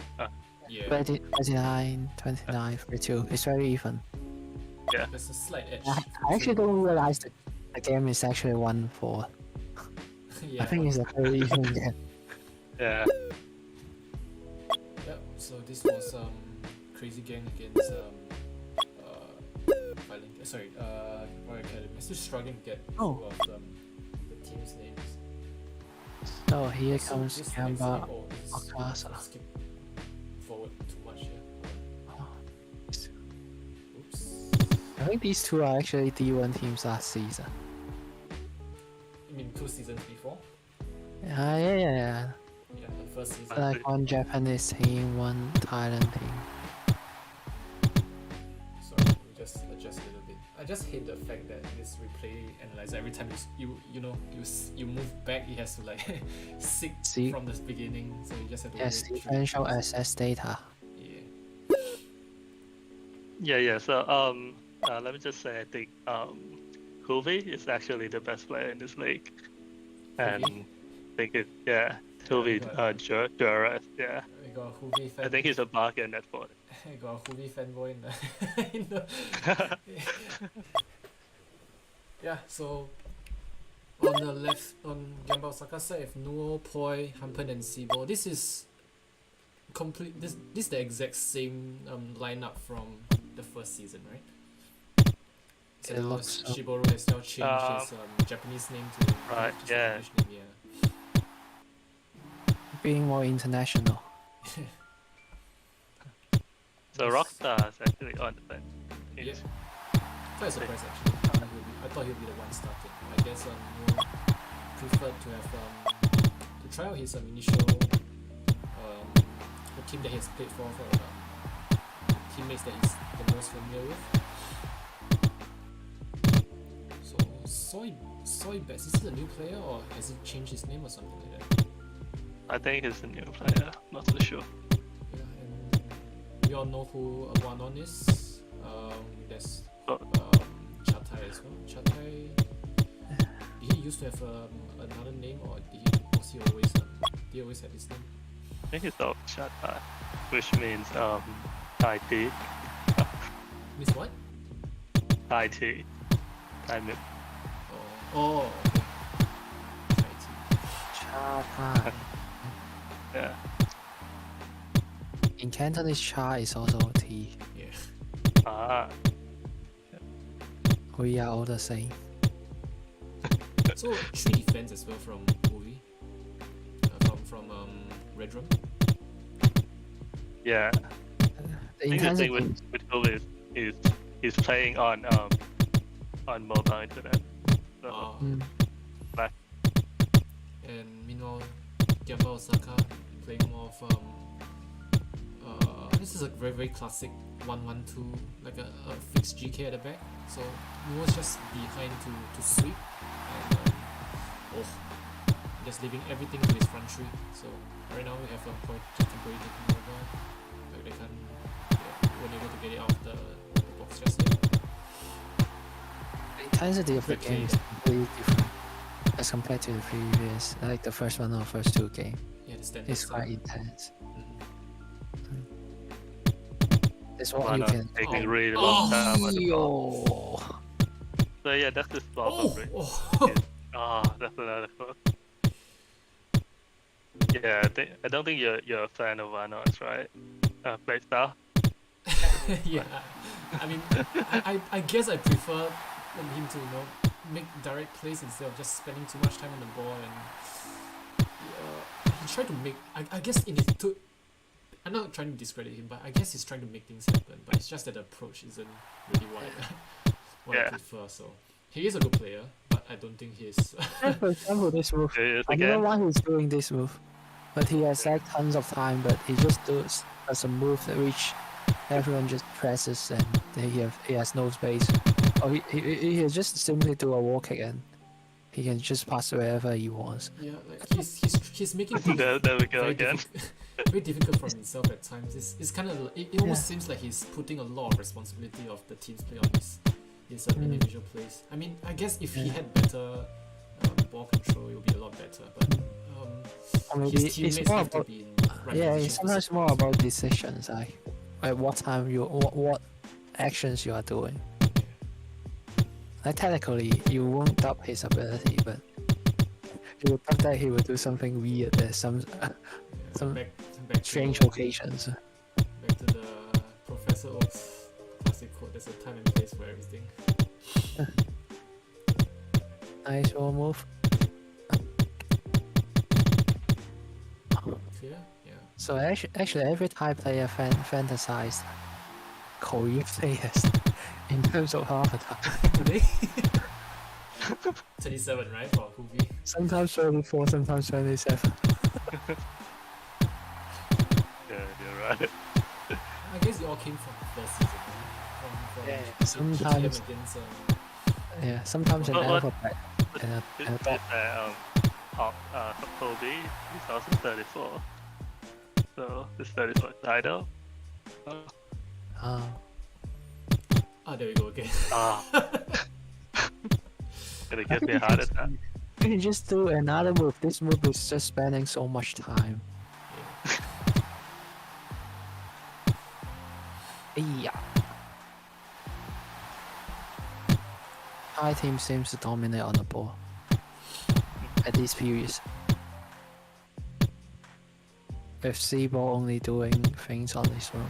Yeah. 29, 29, 32. It's very even. There's a slight edge. I actually don't realize that the game is actually 1-4. Yeah. I think it's a very even game. Yeah. Yeah, so this was Crazy Gang against Royal Academy. I'm still struggling to get Oh. two of the team's names. So here So comes this next Gamba. game, this is- Okasa. I'll skip forward too much here. Oops. I think these two are actually D1 teams last season. I mean 2 seasons before. Yeah. Yeah, the first season. Like one Japanese team, one Thailand team. Sorry, let me just adjust a little bit. I I just hate the fact that this replay analyzer every time you move back, it has to like seek See? from the beginning, so you just have to Yes, wait through. differential access data. Yeah. Yeah. So let me just say, I think Hoovy is actually the best player in this league, and Hoovy? I think Hoovy got- Juarez. Yeah, We got a Hoovy fan. I think he's a bargain at for. I got a Hoovy fanboy in the, in the yeah. So on the left, on Gamba Osaka side, if Nuo, Poi, Hampen, and Sibo, this is complete. This is the exact same lineup from the first season, right? So It now looks so. Shiboro has now changed his Japanese name to Right, just yeah. English name, yeah. Being more international. So Yes. Rockstar is actually on the bench. Yeah. Quite surprised actually. I thought he'll be the one starting. I guess Nuo preferred to have to try out his initial the team that he has played for teammates that he's the most familiar with. So Soy Bets, is he a new player or has he changed his name or something like that? I think he's a new player. Not so sure. Yeah, and we all know who Wanon is. There's Chatai as well. Chatai, did he used to have another name or was he always had his name? I think it's all Shata, which means IT. Miss what? IT. Time it. Oh, okay. IT. Cha. Yeah. In Cantonese, cha is also T. Yeah. Ah. We are all the same. So 3 defense as well from movie. From Red Room. Yeah. The I think the thing intensity. with Kobe is he's playing on mobile internet. So Mm. And meanwhile, Gamba Osaka playing more of this is a very very classic 1-1-2, like a fixed GK at the back. So he was just behind to sweep and just leaving everything to his front three. So right now we have a point just temporarily taking over. Like they weren't able to get it out of the box just yet. The intensity of the Quick game is play. completely different as compared to the previous, like the first one or first two game. Yeah, the standard It's style. quite intense. Mhm. That's what why you not can. taking really long time on the ball. Yo. So yeah, that's the spot Oh, for it. oh. That's another quote. Yeah, I don't think you're a fan of Vanos, right? Play style. Yeah, I mean, I guess I prefer him to make direct plays instead of just spending too much time on the ball, and he tried to make. I guess in his I'm not trying to discredit him, but I guess he's trying to make things happen. But it's just that the approach isn't really what I Yeah. prefer. So he is a good player, but I don't think he's. For example, this move. It is I don't know again. why he's doing this move, but he has like tons of time. But he just does a move that which everyone just presses, and he has no space. Or he just simply do a wall kick and he can just pass wherever he wants. Yeah, like he's making things There we go very again. very difficult for himself at times. It's kind of it almost seems like he's putting a lot of responsibility of the team's play on his individual plays. I mean, I guess if he had better ball control, it would be a lot better. But Or maybe his teammates it's more have to about be in right yeah. position It's to sometimes support. more about decisions, like at what time what actions you are doing. Like technically, you won't doubt his ability, but you will doubt that he will do something weird at some some back strange to, occasions. back to the Professor Oak's classic quote. There's a time and place for everything. Nice wall move. Clear? Yeah. So actually every Thai player fantasized Korean players in terms of avatar. Today. 27, right, for Hubi. Sometimes 34, sometimes 27. Yeah, you're right. I guess you all came from the first season, right? From sometimes against sometimes an What- alphabet But and This a dot. Kobe, he's also 34. So this 34 title. Uh, there we go again. Ah. Gonna give me a heart attack. you can just do another move. This move is just spending so much time. Yeah. Thai team seems to dominate on the ball at these periods. With Seaball only doing things on his own.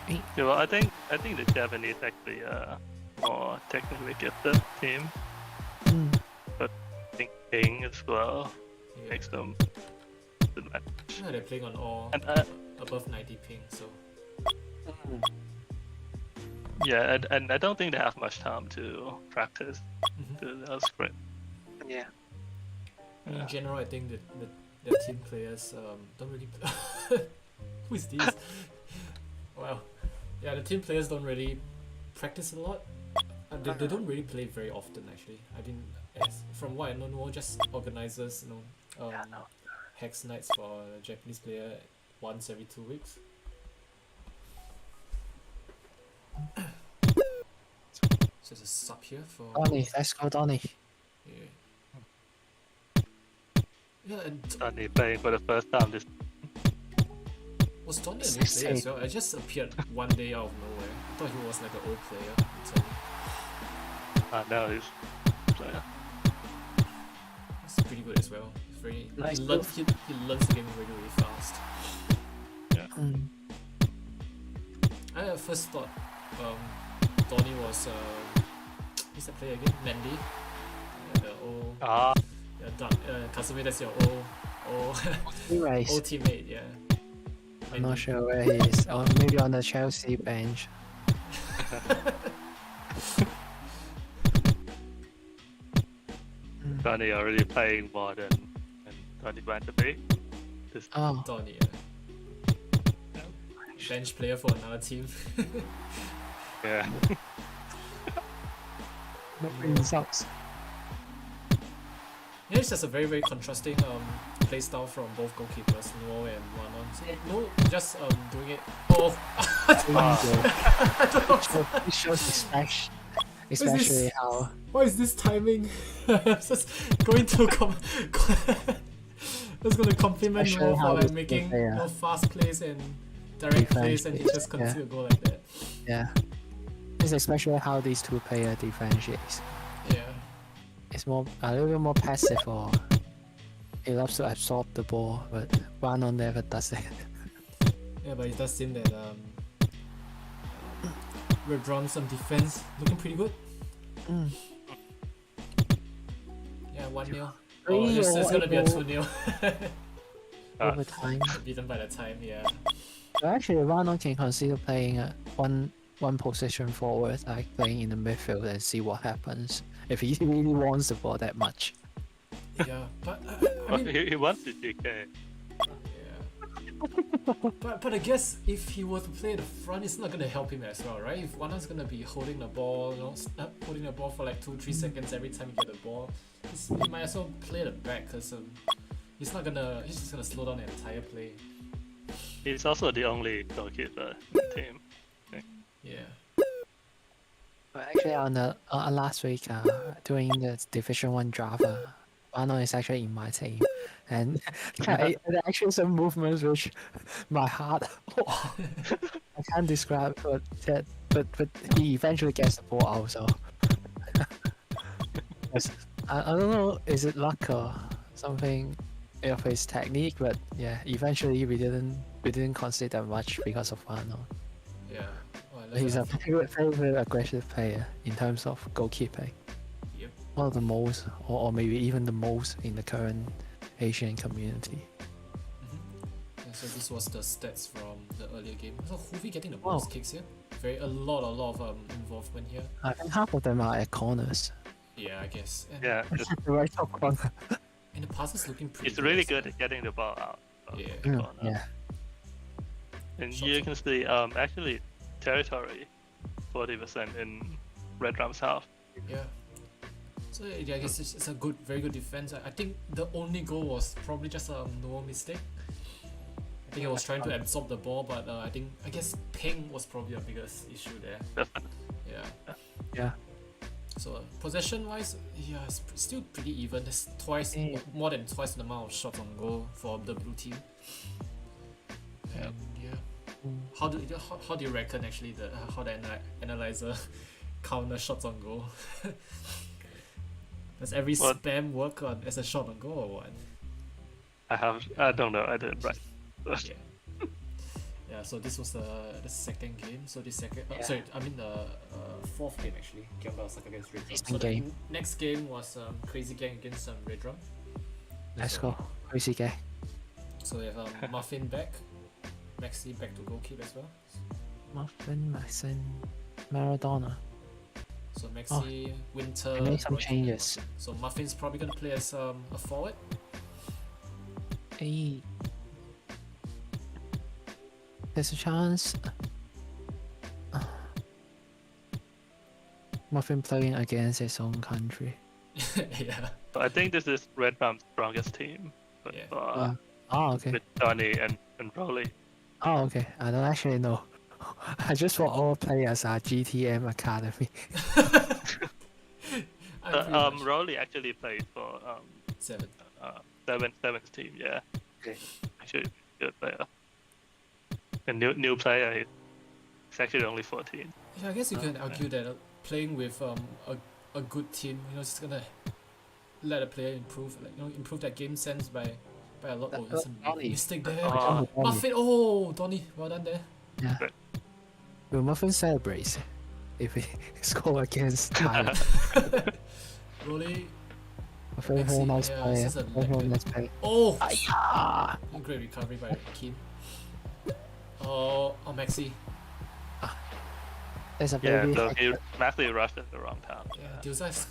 Yeah, well, I think the Japanese actually more technically gifted team. Mm. But I think Ping as well Yeah. makes them advantage. Yeah, they're playing on all And above 90 ping, so yeah, and I don't think they have much time to practice mhm. the sprint. Yeah. In general, I think that the team players don't really. Who is this? Wow, yeah, the team players don't really practice a lot. They don't really play very often actually. I didn't, from what I know, more just organizers, hex nights for a Japanese player once every 2 weeks. So there's a sub here for. Donny, let's go Donny. Yeah. Yeah, and Sunny playing for the first time this. was Tony a new player as well? I just appeared one day out of nowhere. I thought he was like an old player. Now he's player. He's pretty good as well. He's very Nice he learns the game really, really fast. Mm. I first thought Donny was who's the player again? Mandy. The old Kasumi, that's your old Anyways, old teammate, yeah. I'm not sure where he is. Or maybe on the Chelsea bench. Sunny already playing more than Sunny went to be. Oh, Donny, bench player for another team. Yeah. no results. Yeah, it's just a very, very contrasting play style from both goalkeepers, Nuo and Wanon. So, no, just doing it. Oh, It shows this? especially how what is this timing? Just going to just gonna compliment Especially Nuo how for like this making player- more fast plays and direct plays, and he Defense, just continues to go like that. yeah. It's especially how these two players differentiates. Yeah. It's a little bit more passive, or he loves to absorb the ball, but Wano never does it. Yeah, but it does seem that we're drawing some defense, looking pretty good. Mm. Yeah, 1-0. Three Oh, it's gonna be a or 2-0. Over time. Beaten by the time, yeah. So actually, Wano can consider playing one position forward, like playing in the midfield, and see what happens if he really wants the ball that much. Yeah, but I Well, mean, he wants to GK. yeah. But I guess if he were to play at the front, it's not gonna help him as well, right? If Wana's gonna be holding the ball, holding the ball for like 2-3 seconds every time you get the ball, he might as well play the back, because he's just gonna slow down the entire play. He's also the only goalkeeper in the team. Yeah. But actually, on the last week, during the Division 1 draft, Wano is actually in my team, and there are actually some movements which my heart I can't describe, but he eventually gets the ball out. So yes, I don't know, is it luck or something of his technique? But yeah, eventually we didn't concede that much because of Wano. Yeah. Oh, I love He's a that. very aggressive player in terms of goalkeeping. Yep. One of the most, or maybe even the most in the current Asian community. Yeah, so this was the stats from the earlier game. So Hoovy getting the most kicks here. A lot of involvement here. I think half of them are at corners. Yeah, I guess. And, Yeah, The right top corner. and the pass is looking pretty he's really as good well. at getting the ball out. of Yeah. the corner. Yeah. And Shots you on- can see actually territory 40% in Red Drum's half. Yeah. So yeah, I guess it's a good, very good defense. I think the only goal was probably just a no mistake. I think he was trying to absorb the ball, but I guess ping was probably the biggest issue there. Definitely. Yeah. Yeah. So possession wise, yeah, it's still pretty even. There's more than twice the amount of shots on goal for the blue team. And yeah, how do you reckon actually how the analyzer counter shots on goal? Does every What? spam work on as a shot on goal or what? I don't know. I didn't write. Yeah. Yeah. So this was the second game. So this second, Yeah. sorry, I mean the fourth game actually. Gamba Osaka against Red Drum. Second So the game. next game was Crazy Gang against Red Drum. Let's So- go. Crazy guy. So we have Muffin back, Maxi back to goalkeep as well. Muffin, Maxon, Maradona. So Maxi, Winter. They made some Roy- changes. So Muffin's probably gonna play as a forward. Hey. There's a chance. Muffin playing against his own country. Yeah. But I think this is Red Drum's strongest team. But, Yeah. Oh, okay. with Donny and Broly. Oh, okay. I don't actually know. I just thought all players are GTM Academy. I pretty much- Broly actually played for 7. seventh team. Yeah. Okay. Actually, good player. A new player. He's actually only 14. Yeah, I guess you can argue that playing with a good team, it's gonna let a player improve, improve their game sense by a lot. Oh, there's a Donny. mistake there. Oh. Muffin. Oh, Donny, well done there. Yeah. Will Muffin celebrate if he score against Thailand? Rolly. Very, very Maxi, nice yeah, player. this is a Very, very leg nice player. Oh, Ah, great recovery by Keen. Oh, Maxi. there's a Yeah, baby. so he massively rushed at the wrong time. Yeah, Dilza's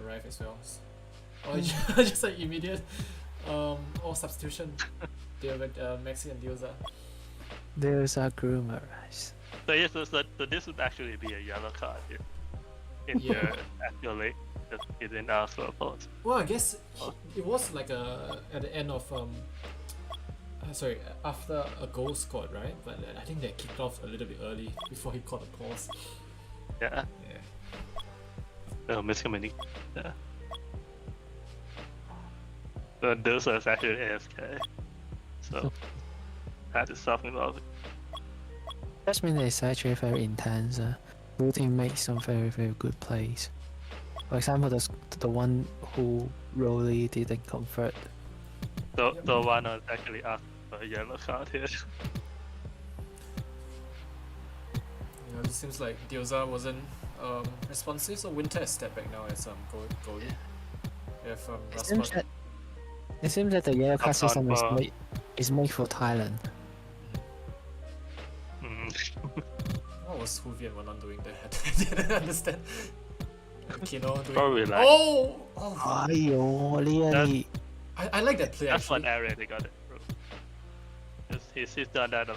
arrived as well. Oh, just like immediate substitution. There with Maxi and Dilza. There's a groomer. So yes, so this would actually be a yellow card in Yeah. here actually. Just he didn't ask for a pause. Well, I guess it was like at the end of after a goal scored, right? But I think they kicked off a little bit early before he caught a pause. Yeah. Yeah. Miscommunication. Yeah. So those are actually AFK. So had to stop him off. That means it's actually very intense. Blue team makes some very, very good plays. For example, the one who Rolly didn't convert. So one was actually asked for a yellow card here. It seems like Dilza wasn't responsive, so Winter has stepped back now as goalie. We have It seems that the yellow card Up system is on, made for Thailand. What was Huvi and Wanan doing there? I didn't understand. Kino doing. Probably like Oh! Ayo, really? I like that play that's actually. one area they got it through. He's done that a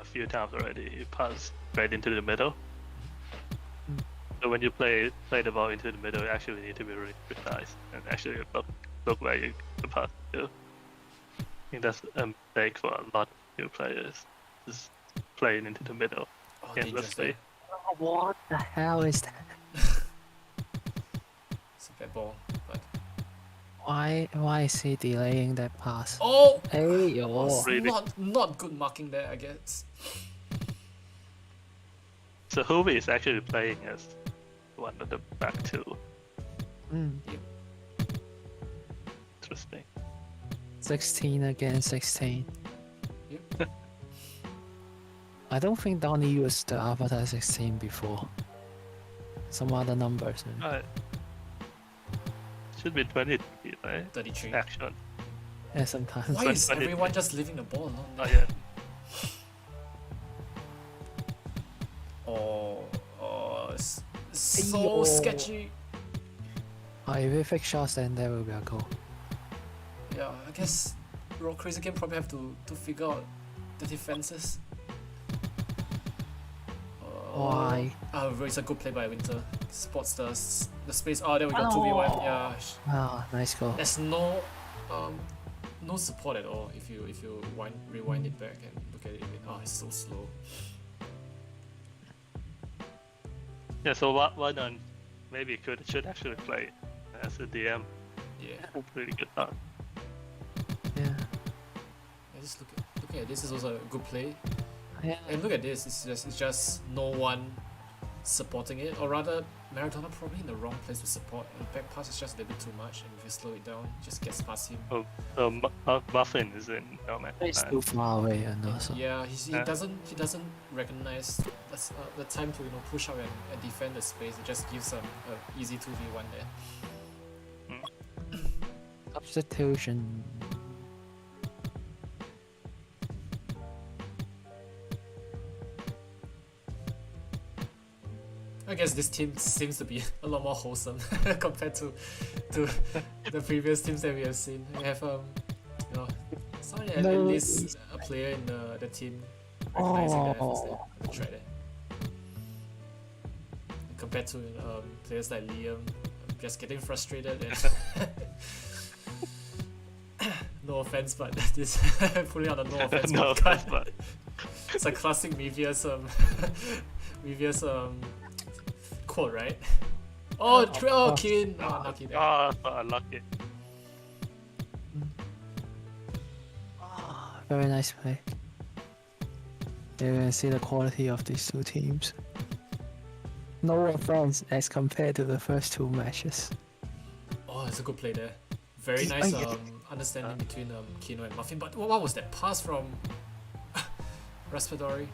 few times already. He passed right into the middle. So when you play the ball into the middle, you actually need to be really precise and actually look where you pass to. I think that's a mistake for a lot of new players. Just playing into the middle Oh, dangerous endlessly. there. What the hell is that? It's a bad ball, but Why is he delaying that pass? oh! Hey yo. Was Really? not good marking there, I guess. So Hoovy is actually playing as one of the back two. Mm, Interesting. 16 against 16. Yep. I don't think Donny used the Avatar 16 before. Some other numbers. Should be 23, right? 33. Action. Yeah, sometimes. Why is 23. everyone just leaving the ball alone? Not yet. So Ayo. sketchy. If we fix shots, then there will be a goal. Yeah, I guess Crazy Game probably have to figure out the defenses. Why? It's a good play by Winter. Spots the space. Oh, there we go. 2v1. Yeah. Ah, nice goal. There's no no support at all if you rewind it back and look at it. Oh, it's so slow. Yeah, so why not? Maybe should actually play as a DM. Yeah. Pretty good thought. Yeah. Yeah, just looking at this is also a good play. Yeah. And look at this. It's just no one supporting it, or rather, Maradona probably in the wrong place to support. And back pass is just a little bit too much, and if you slow it down, it just gets past him. Oh, so Muffin is in no man. It's too far away and also. Yeah, he doesn't recognize the time to push out and defend the space. It just gives an easy 2v1 there. Substitution. I guess this team seems to be a lot more wholesome compared to the previous teams that we have seen. We have sorry, at least a player in the team recognizing the efforts they tried it. Compared to players like Liam, just getting frustrated and no offense, but this pulling on a no offense No card. offense, but It's a classic Mevius quote, right? Oh, Keen! Oh, unlucky there. oh, so unlucky. Very nice play. You can see the quality of these two teams. No offense as compared to the first two matches. Oh, it's a good play there. Very nice understanding between Kino and Muffin. But what was that pass from Respiratory?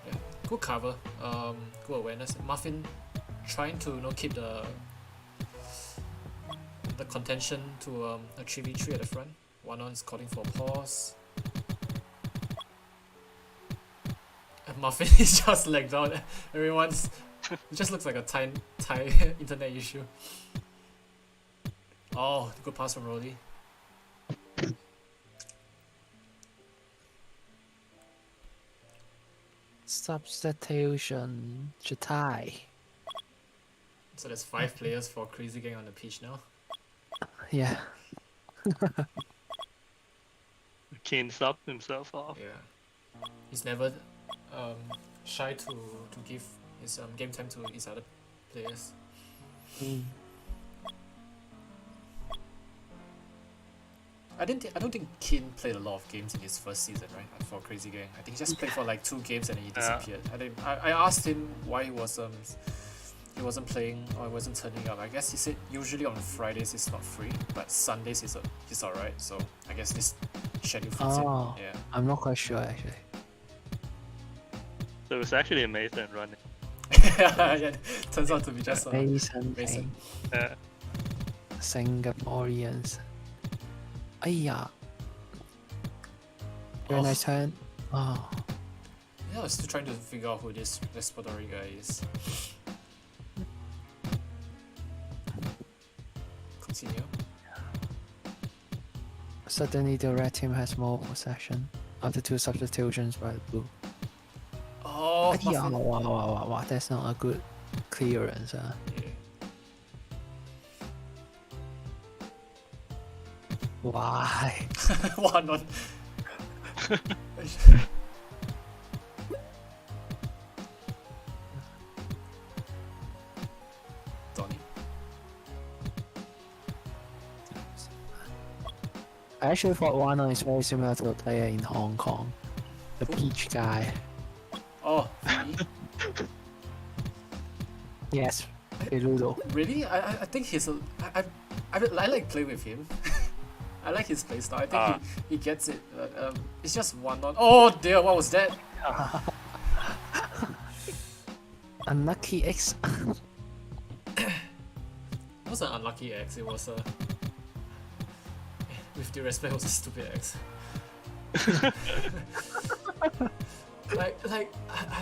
Yeah, good cover. Good awareness. Muffin trying to keep the contention to a 3v3 at the front. One on is calling for a pause. And Muffin is just legged out. Everyone's it just looks like a Thai internet issue. Oh, good pass from Rolly. Substitution. Chatai. So there's 5 players for Crazy Gang on the pitch now. Yeah. Kane subbed himself off. Yeah. He's never shy to give his game time to his other players. I don't think Keane played a lot of games in his first season, right? For Crazy Gang. I think he just played for like 2 games and then he disappeared. I asked him why he wasn't playing or he wasn't turning up. I guess he said usually on Fridays he's not free, but Sundays he's alright. So I guess this schedule fits in. Yeah. I'm not quite sure actually. So it was actually a Mason running. Yeah, turns out to be just Mason. Mason. Singaporeans. Ayya. Very nice turn. Oh. Yeah, I was still trying to figure out who this Respiratory guy is. Continue. Suddenly the red team has more possession after 2 substitutions by the blue. Oh, Yeah, wow, that's not a good clearance. Yeah. Why? One on. Donny. I actually thought Wano is very similar to a player in Hong Kong. The peach guy. Oh, really? Yes, Peludo. Really? I think he's a. I like playing with him. I like his playstyle. I think he gets it. It's just one on. Oh dear, what was that? Unlucky X. It was an unlucky X. It was a. With due respect, it was a stupid X. I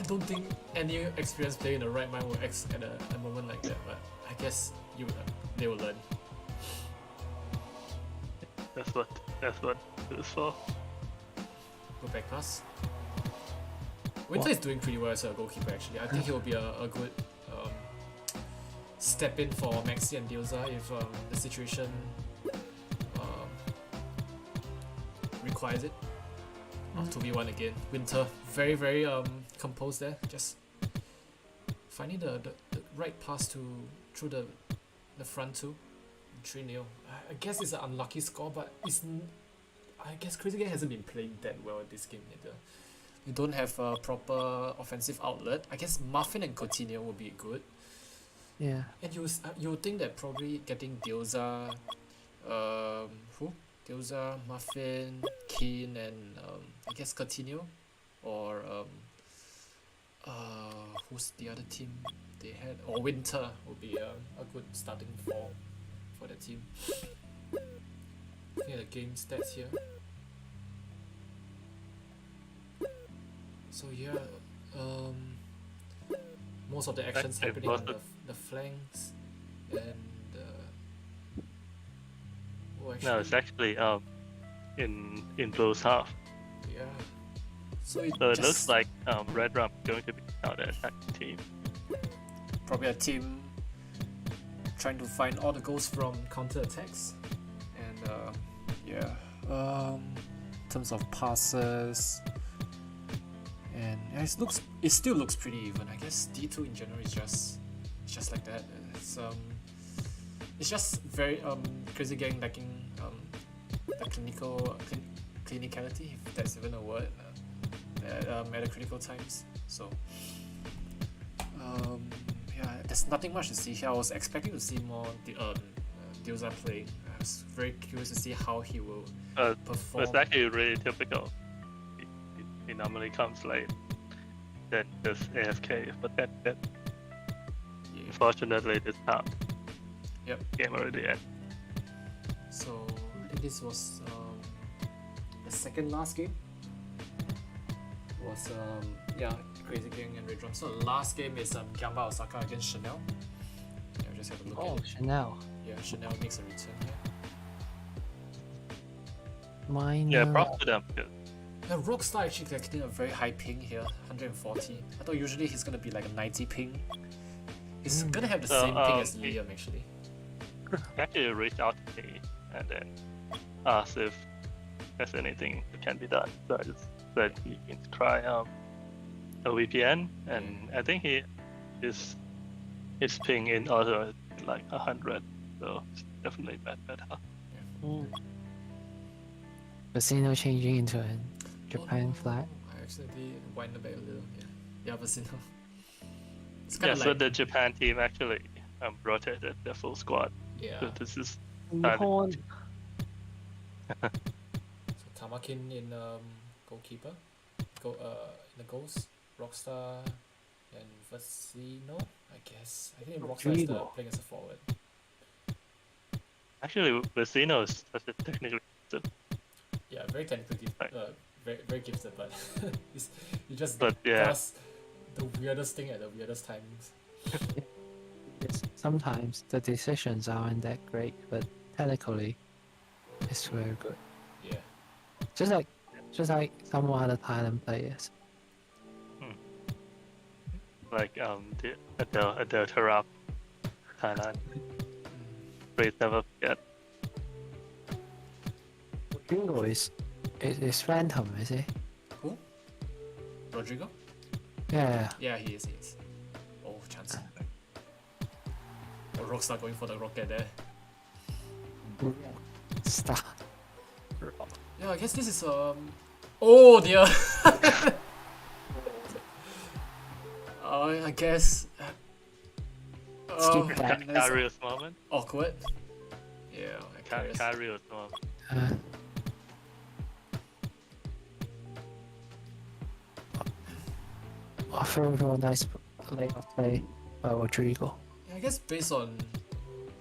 don't think any experienced player in the right mind will X at a moment like that. But I guess they will learn. That's what it was for. Go back pass. Winter is doing pretty well as a goalkeeper actually. I think he will be a good step in for Maxi and Dioza if the situation requires it. 2v1 again. Winter, very composed there. Just finding the right pass through the front two. 3-0. I guess it's an unlucky score, but I guess Crazy Gang hasn't been playing that well in this game either. You don't have a proper offensive outlet. I guess Muffin and Coutinho would be good. Yeah. And you would think that probably getting Dioza, Dioza, Muffin, Keane, and I guess Coutinho, or who's the other team they had? Or Winter would be a good starting for the team. Looking at the game stats here. So yeah, most of the actions happening on the flanks and No, it's actually in Blue's half. Yeah. So it looks like Red Rum going to be now the attacking team. probably a team trying to find all the goals from counter attacks, and in terms of passes, and yeah, it still looks pretty even. I guess D2 in general is just like that. It's just very Crazy Gang lacking the clinicality, if that's even a word, at the critical times. So yeah, there's nothing much to see here. I was expecting to see more Dioza playing. I was very curious to see how he will perform. It's actually really typical. He normally comes late, then just AFK, but then unfortunately this time. Yep. Game already ended. So I think this was the second last game. It was Crazy Gang and Red Drum. So the last game is Gamba Osaka against Chanel. Yeah, just have a look at it. Chanel. Yeah, Chanel makes a return here. Mine. Yeah, props to them. Because The Rockstar actually getting a very high ping here, 140. I thought usually he's gonna be like a 90 ping. He's gonna have the same ping as Liam actually. he actually reached out to me and then asked if there's anything that can be done. So I just said he can try a VPN, and I think his ping in auto is like 100, so it's definitely better. Casino changing into a Japan flag. I accidentally wind the back a little. Yeah, Vecino. It's Yeah, kind of so like the Japan team actually rotated their full squad. yeah. So this is Horn. So Tamakin in goalkeeper, in the goals, Rockstar and Vecino. I guess I think Rockstar is playing as a forward. actually Vecino is such a technically Yeah, very technically, very gifted, but he just But yeah. does the weirdest thing at the weirdest timings. Yes, sometimes the decisions aren't that great, but technically, it's very good. Yeah. Just like some other Thailand players. like the Adele Tarap, Thailand. Please never forget. Ringo is Phantom, is he? Who? Rodrigo? Yeah. Yeah, he is. Oh, chance. Oh, Rockstar going for the rocket there. Star. Yeah, I guess this is oh dear. I guess. Oh, Skip that. that's Karius moment. awkward. Yeah, I guess. Karius moment. Very nice play by Rodrigo. Yeah, I guess based on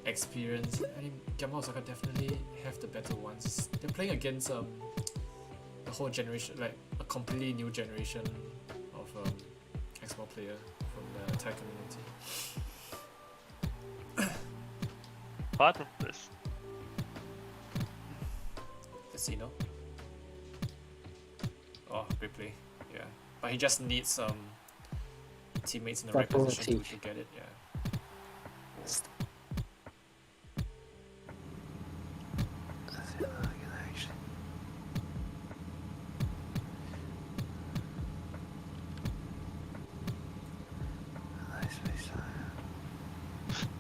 experience, I mean, Gamba Osaka definitely have the better ones. They're playing against the whole generation, like a completely new generation of Xbox player from the Thai community. Apart from this, Casino. Oh, great play. Yeah. but he just needs teammates in the right position to get it. Yeah.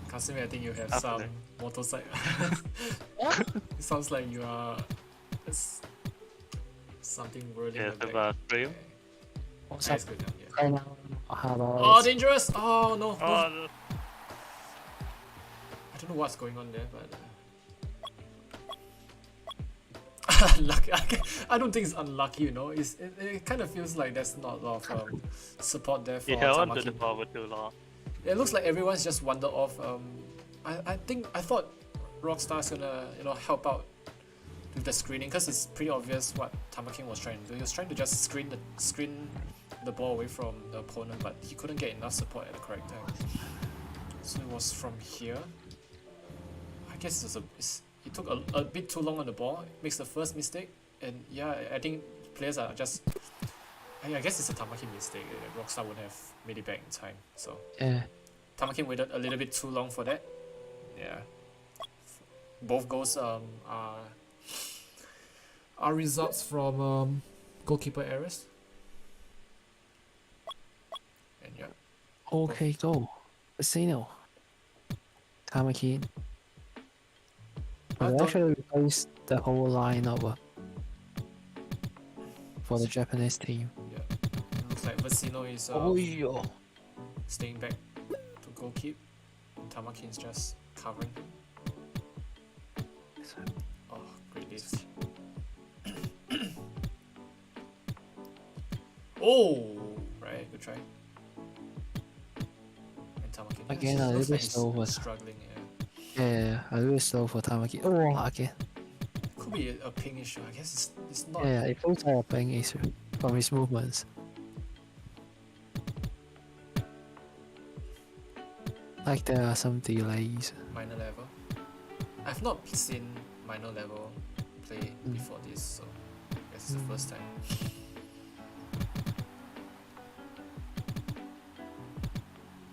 Kasumi, I think you have some motorcycle. It sounds like you are something whirling. Yeah, in the the back. stream. What's Nice, up? good job, yeah. Right now, Oh, dangerous! Oh no! no. Oh, no. I don't know what's going on there, but lucky. I don't think it's unlucky, you know. It kind of feels like there's not a lot of support there for He held on to Tamaki. the ball for too long. It looks like everyone's just wandered off. I thought Rockstar's gonna help out with the screening because it's pretty obvious what Tamakin was trying to do. He was trying to just screen the ball away from the opponent, but he couldn't get enough support at the correct time. So it was from here. I guess he took a bit too long on the ball. Makes the first mistake, and yeah, I think players are just. I guess it's a Tamakin mistake. Rockstar would have made it back in time. So yeah. Tamakin waited a little bit too long for that. Yeah. Both goals are results from goalkeeper errors. And yeah. Okay, go. Casino. Tamaki. I But they don't- actually replaced the whole lineup for the Japanese team. Yeah. It looks like Vecino is yo. staying back to goalkeep. And Tamakin's just covering. Oh, great leads. Oh, right, good try. And Tamakin Again, yeah, a looks little like bit slow, he's but- struggling. Yeah. Yeah, a little slow for Tamaki. Oh, again. Could be a ping issue. I guess it's not. Yeah, it feels like a playing issue from his movements. Like there are some delays. Minor level. I've not seen minor level play before this, so I guess it's the first time.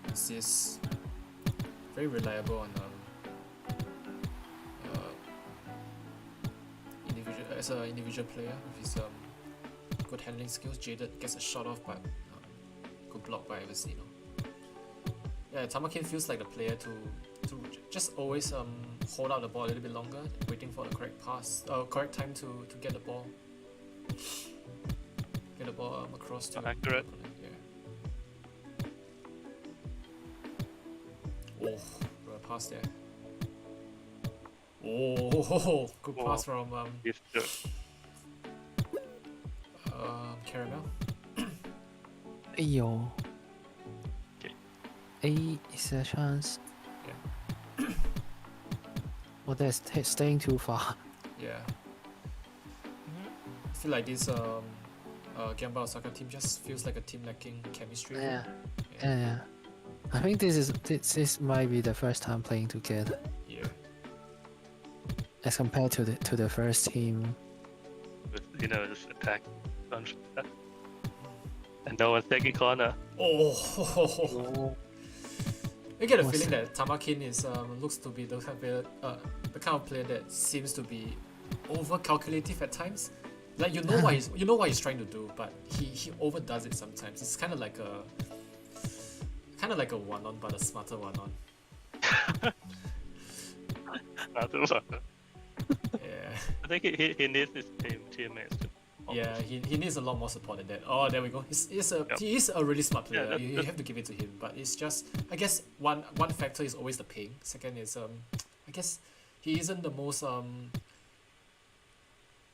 This is very reliable on individual as an individual player with his good handling skills. Jaded gets a shot off, but good block by Vecino. Yeah, Tamakin feels like the player to just always hold out the ball a little bit longer, waiting for the correct pass, correct time to get the ball, across to Accurate. Yeah. Oh, good pass there. Oh, good pass from He's good. Caramel. Ayo. Okay. A is a chance. Yeah. Well, they're staying too far. Yeah. I feel like this Gamba Osaka team just feels like a team lacking chemistry. Yeah. I think this might be the first time playing together Yeah. as compared to the first team. With, just attack. And no one's taking corner. Oh. I get a What's feeling that Tamakin is looks to be the kind of player that seems to be over calculative at times. Like you know what he's trying to do, but he overdoes it sometimes. It's kind of like a one on, but a smarter one on. Yeah. I think he needs his teammates to. Yeah, he needs a lot more support than that. Oh, there we go. He is a really smart player. Yeah, you have to give it to him. But it's just, I guess one factor is always the ping. Second is I guess he isn't the most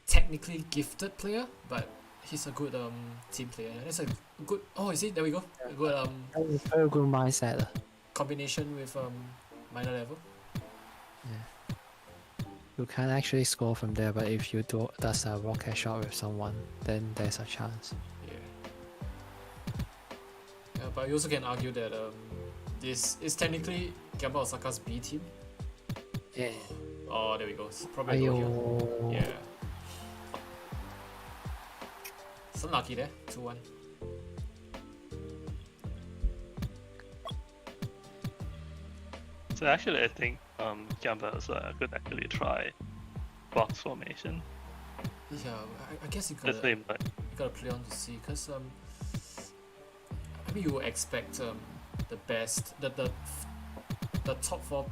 technically gifted player, but he's a good team player. That's a good. Oh, is it? There we go. A good Very good mindset. combination with minor level. You can actually score from there, but if you does a rocket shot with someone, then there's a chance. Yeah, but you also can argue that this is technically Gamba Osaka's B team. Yeah. Oh, there we go. It's probably a goal here. Ayo. Yeah. It's unlucky there. 2-1. So actually, I think Gambas could actually try box formation. Yeah, I guess you The gotta same like play on to see, cause I mean you would expect the best the top four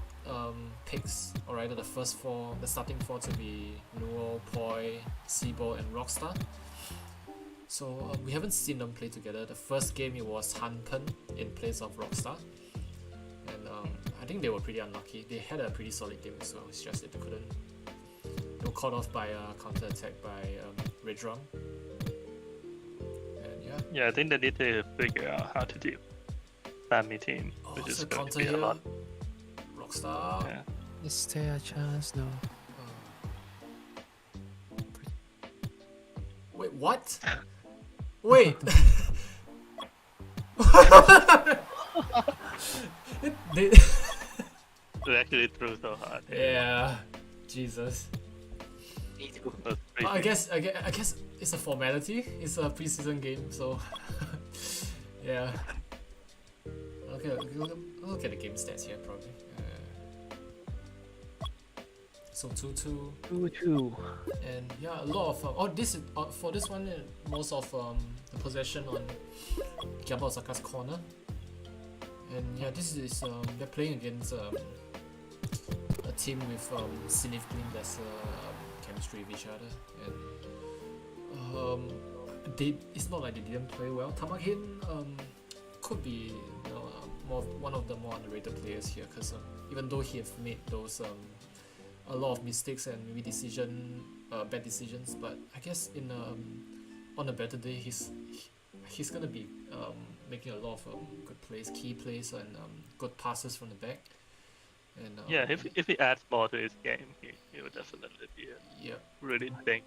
picks, or rather the first four, the starting four to be Nuo, Poi, Sibo, and Rockstar. So we haven't seen them play together. The first game it was Hanpen in place of Rockstar, and I think they were pretty unlucky. They had a pretty solid game, so it's just that they couldn't. They were caught off by a counter attack by Redrum. And yeah. yeah, I think they need to figure out how to deal family team, Oh, which is so going to counter be a here. lot. Rockstar. Yeah. Is there a chance? No. Wait, what? Wait. They- They actually threw so hard. yeah. Jesus. That's I crazy. guess it's a formality. It's a preseason game, so yeah. Okay, look at the game stats here probably. So 2-2, 2-2. and yeah, a lot of oh this is for this one most of the possession on Gyamba Osaka's corner, and yeah, this is they're playing against a team with significantly lesser chemistry with each other, and it's not like they didn't play well. Tamakin could be one of the more underrated players here, because even though he have made those a lot of mistakes and maybe bad decisions, but I guess on a better day he's gonna be making a lot of good plays, key plays, and good passes from the back. And Yeah, if he adds more to his game, he would definitely be a yeah, really thing.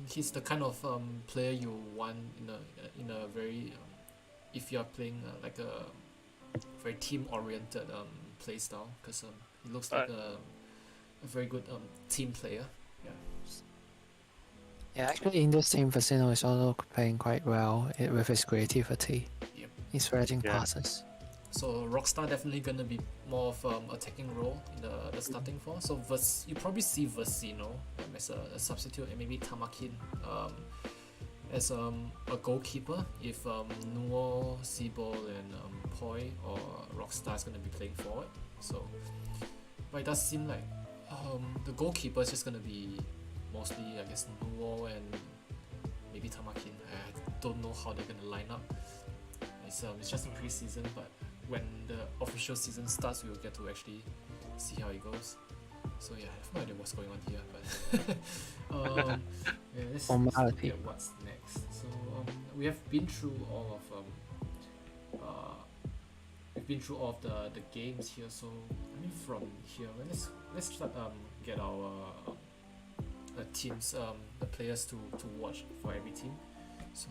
he's the kind of player you want in a very if you are playing like a very team oriented play style, because he looks like a very good team player. Yeah. Yeah, actually, in this team, Vecino is also playing quite well with his creativity. Yep. He's spreading Yeah. passes. So Rockstar definitely gonna be more of attacking role in the starting four. So you probably see Vecino as a substitute, and maybe Tamakin as a goalkeeper if Nuo, Sibo, and Poi or Rockstar is gonna be playing forward. So, but it does seem like the goalkeeper is just gonna be mostly, I guess, Nuo and maybe Tamakin. I don't know how they're gonna line up. It's just a preseason, but when the official season starts, we will get to actually see how it goes. So yeah, I have no idea what's going on here, but yeah, let's Formality. look at what's next. So we have been through all of the games here. So I mean, from here, let's start get our teams, the players to watch for every team. So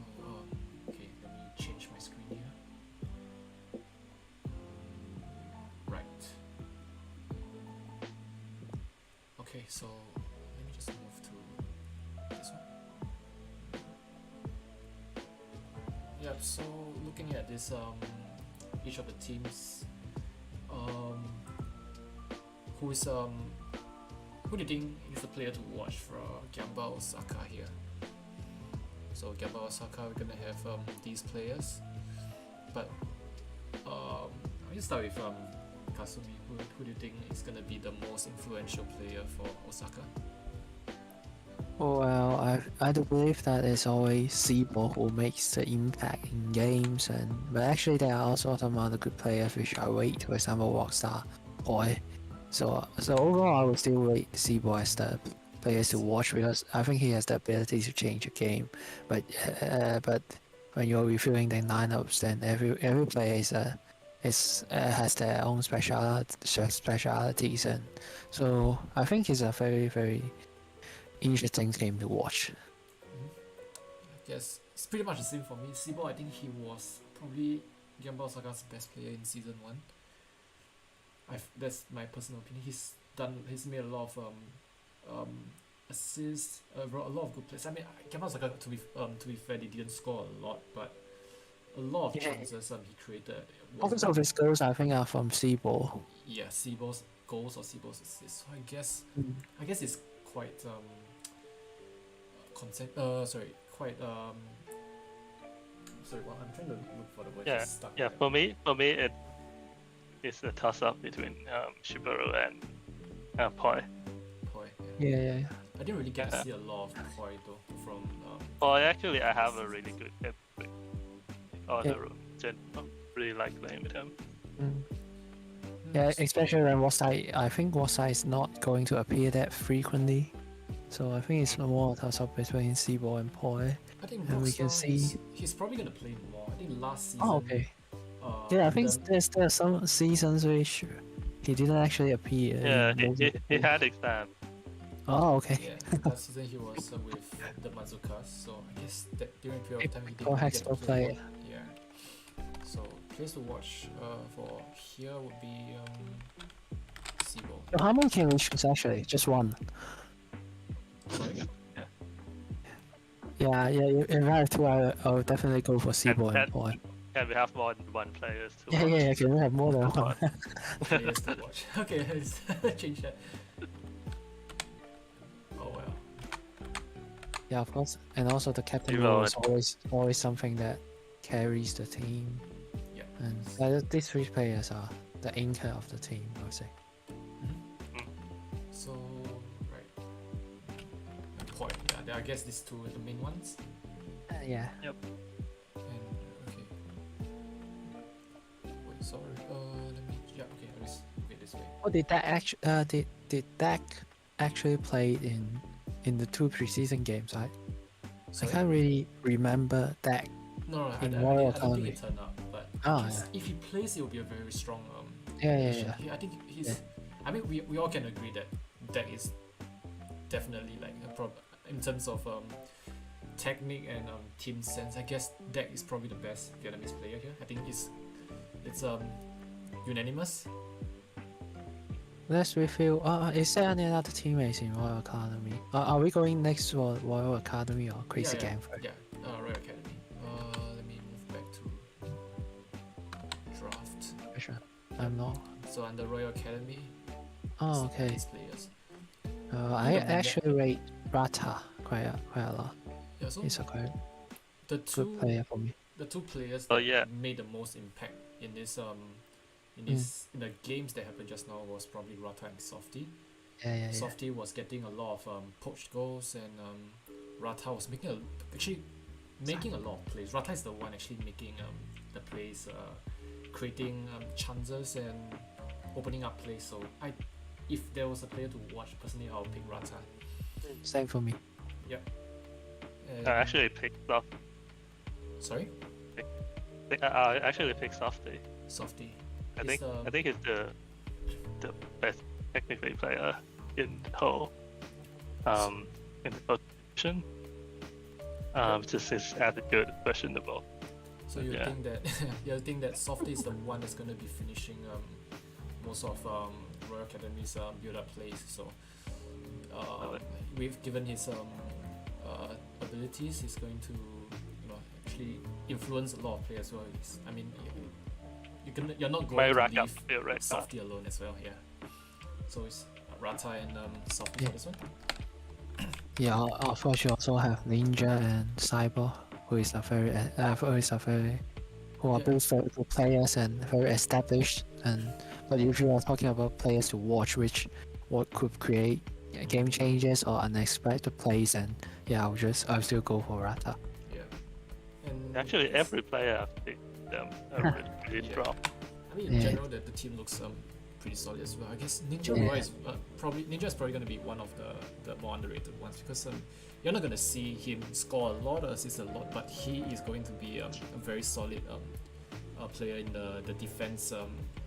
okay, let me change my screen here. Right. Okay, so let me just move to this one. Yep. So looking at this, each of the teams, who do you think is the player to watch for Gyamba Osaka here? So Gyamba Osaka, we're gonna have these players, but I'll just start with Kasumi. Who do you think is gonna be the most influential player for Osaka? Well, I do believe that it's always Sibo who makes the impact in games, but actually there are also some other good players which I rate. For example, Rockstar, Boy. So overall, I would still rate Sibo as the players to watch, because I think he has the ability to change the game. But when you're reviewing the lineups, then every player has their own specialities, and so I think it's a very, very interesting game to watch. I guess it's pretty much the same for me. Sibo, I think he was probably Gyamba Osaka's best player in season 1. That's my personal opinion. He's made a lot of assists, a lot of good plays. I mean, Gyamba Osaka, to be fair, they didn't score a lot, but a lot of Yeah. chances he created. Most of his goals, I think, are from C-ball. Yeah, Seabo's goals or Seabo's assists. So Mm. I guess it's quite quite sorry, well, I'm trying to look for the word. Yeah, Just stuck yeah. there. For me, it's a toss-up between Shibaru and Poi. Poi, Yeah, yeah, yeah. I didn't really get to Yeah. see a lot of Poi though from Poi, actually, I have a really good hip on Yeah. the room. I really like playing with him. Mm. Yeah, especially when Wasai, I think Wasai is not going to appear that frequently. So I think it's more a toss-up between C-ball and Poi. I think And we can Rockstar, see- he's probably gonna play more. I think last season. Oh, okay. Uh, Yeah, I think them- there's some seasons which he didn't actually appear. Yeah, in most of the he games. had exam. Oh, okay. Yeah, last season he was with the Mazukas, so I guess that during period of time he Or didn't get to Hexball play. player. Yeah. So players to watch for here would be Seaball. So how many can we choose actually? Just one. Sorry. Yeah, if I have two, I would definitely go for C-ball and that- Poi. Can we have more than one players to Yeah, watch? yeah, can we have more than one? Players to watch. Okay, let's change that. Oh well. Yeah, of course. And also the captain You role know is always something that carries the team. Yeah. And these three players are the anchor of the team, I would say. So right. And Poi. Yeah, I guess these two are the main ones. Yeah. And okay. Wait, sorry. Let me. Yeah. Okay. Let's look at this way. Oh, did that actually? Did Dak actually play in the two preseason games? I Sorry? can't really remember Dak. No, in I Royal don't think Academy. it turned up. But Ah, if he plays, it will be a very strong. Yeah, addition. yeah. I think he's. Yeah. I mean, we all can agree that Dak is definitely like a in terms of technique and team sense. I guess Dak is probably the best Vietnamese player here. I think it's unanimous. Let's review. Is there any other teammates in Royal Academy? Are we going next to Royal Academy or Crazy yeah, Gang first? Yeah, Royal Academy. Let me move back to draft. Sure. I'm not. So under Royal Academy, Oh, okay. these players. I Yeah, actually rate Rata quite a lot. Yeah, so He's a quite the good two player for me. the two players Oh, that yeah. made the most impact in this in the games that happened just now was probably Rata and Softy. Yeah. Softy was getting a lot of poached goals, and Rata was making a lot of plays. Rata is the one actually making the plays, creating chances and opening up plays. So if there was a player to watch, personally, I'll pick Rata. Same for me. And, I actually picked Softy. sorry, I actually picked Softy. Softy. I He's, think he's the best technically player in the whole in the whole position. Just his attitude is questionable. So you Yeah. think that you think that Softy is the one that's gonna be finishing most of Royal Academy's build-up plays. So we've given his abilities, he's going to actually influence a lot of players. Well, I mean, you're not My going to rack up leave feel right now. Softy alone as well. Yeah. So it's Rata and Softy for this one. Yeah, of course you also have Ninja and Cyber, who are Yeah. both very good players and very established. But if you are talking about players to watch, what could create game changes or unexpected plays, and yeah, I'll still go for Rata. Yeah. And Actually, it's- every player I've picked them are really Yeah. strong. I mean, in Yeah. general, the team looks pretty solid as well. I guess Ninja Yeah. Roy is Ninja is probably going to be one of the more underrated ones, because you're not going to see him score a lot or assist a lot, but he is going to be a very solid player in the defense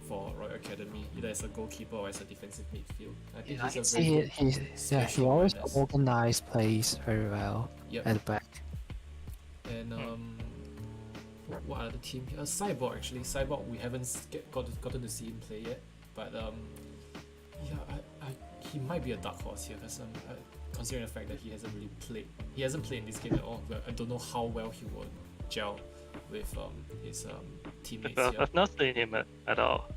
for Royal Academy, either as a goalkeeper or as a defensive midfield. I think I can he's a very see good he special always awareness. organized plays very well Yep. at the back. And what other team? Cyborg actually. Cyborg we haven't gotten to see him play yet, but he might be a dark horse here, because considering the fact that he hasn't played in this game at all. But I don't know how well he will gel with his teammates Because here. I've not seen him at all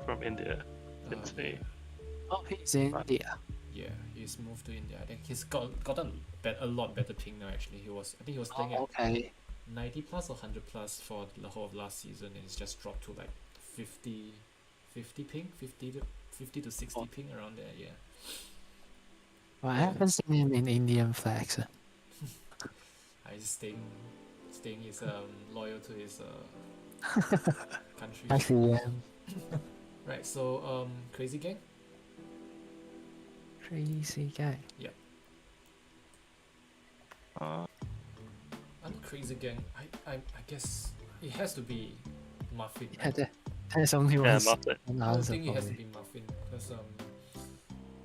from India. Uh, Didn't see. Oh, he's in Right. India. yeah, he's moved to India. I think he's gotten a lot better ping now. Actually, I think he was playing Oh, at okay. 90 plus or 100 plus for the whole of last season, and it's just dropped to like 50, 50 ping, 50 to 60 Oh. ping around there. Yeah. Well, I Yeah. haven't seen him in Indian flags. He's staying his loyal to his country. Actually, Right. So Crazy Gang. crazy guy. Uh, I'm Crazy Gang. I guess it has to be Muffin. Yeah, Right? there's only yeah, one Muffin. one I would answer think it for has to me. be Muffin because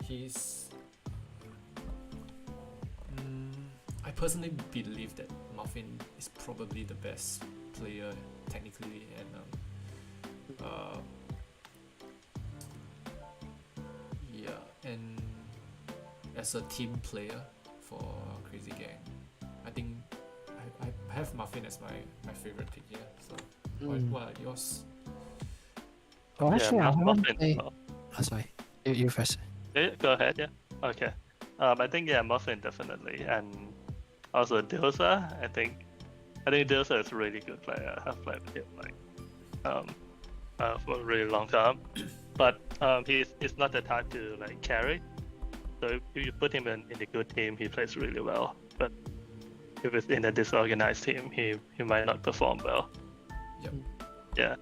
he's. I personally believe that Muffin is probably the best player technically, and yeah, and as a team player for Crazy Gang, I think I have Muffin as my favorite pick here. So what are yours? Oh, actually, I haven't Muffin. played. Oh, sorry. You first. Go ahead. Yeah. Okay. I think Muffin definitely, and also Diosa. I think Diosa is a really good player. I've played with him for a really long time, but he's not the type to like carry. So if you put him in a good team, he plays really well. But if it's in a disorganized team, he might not perform well. Yep. Yeah.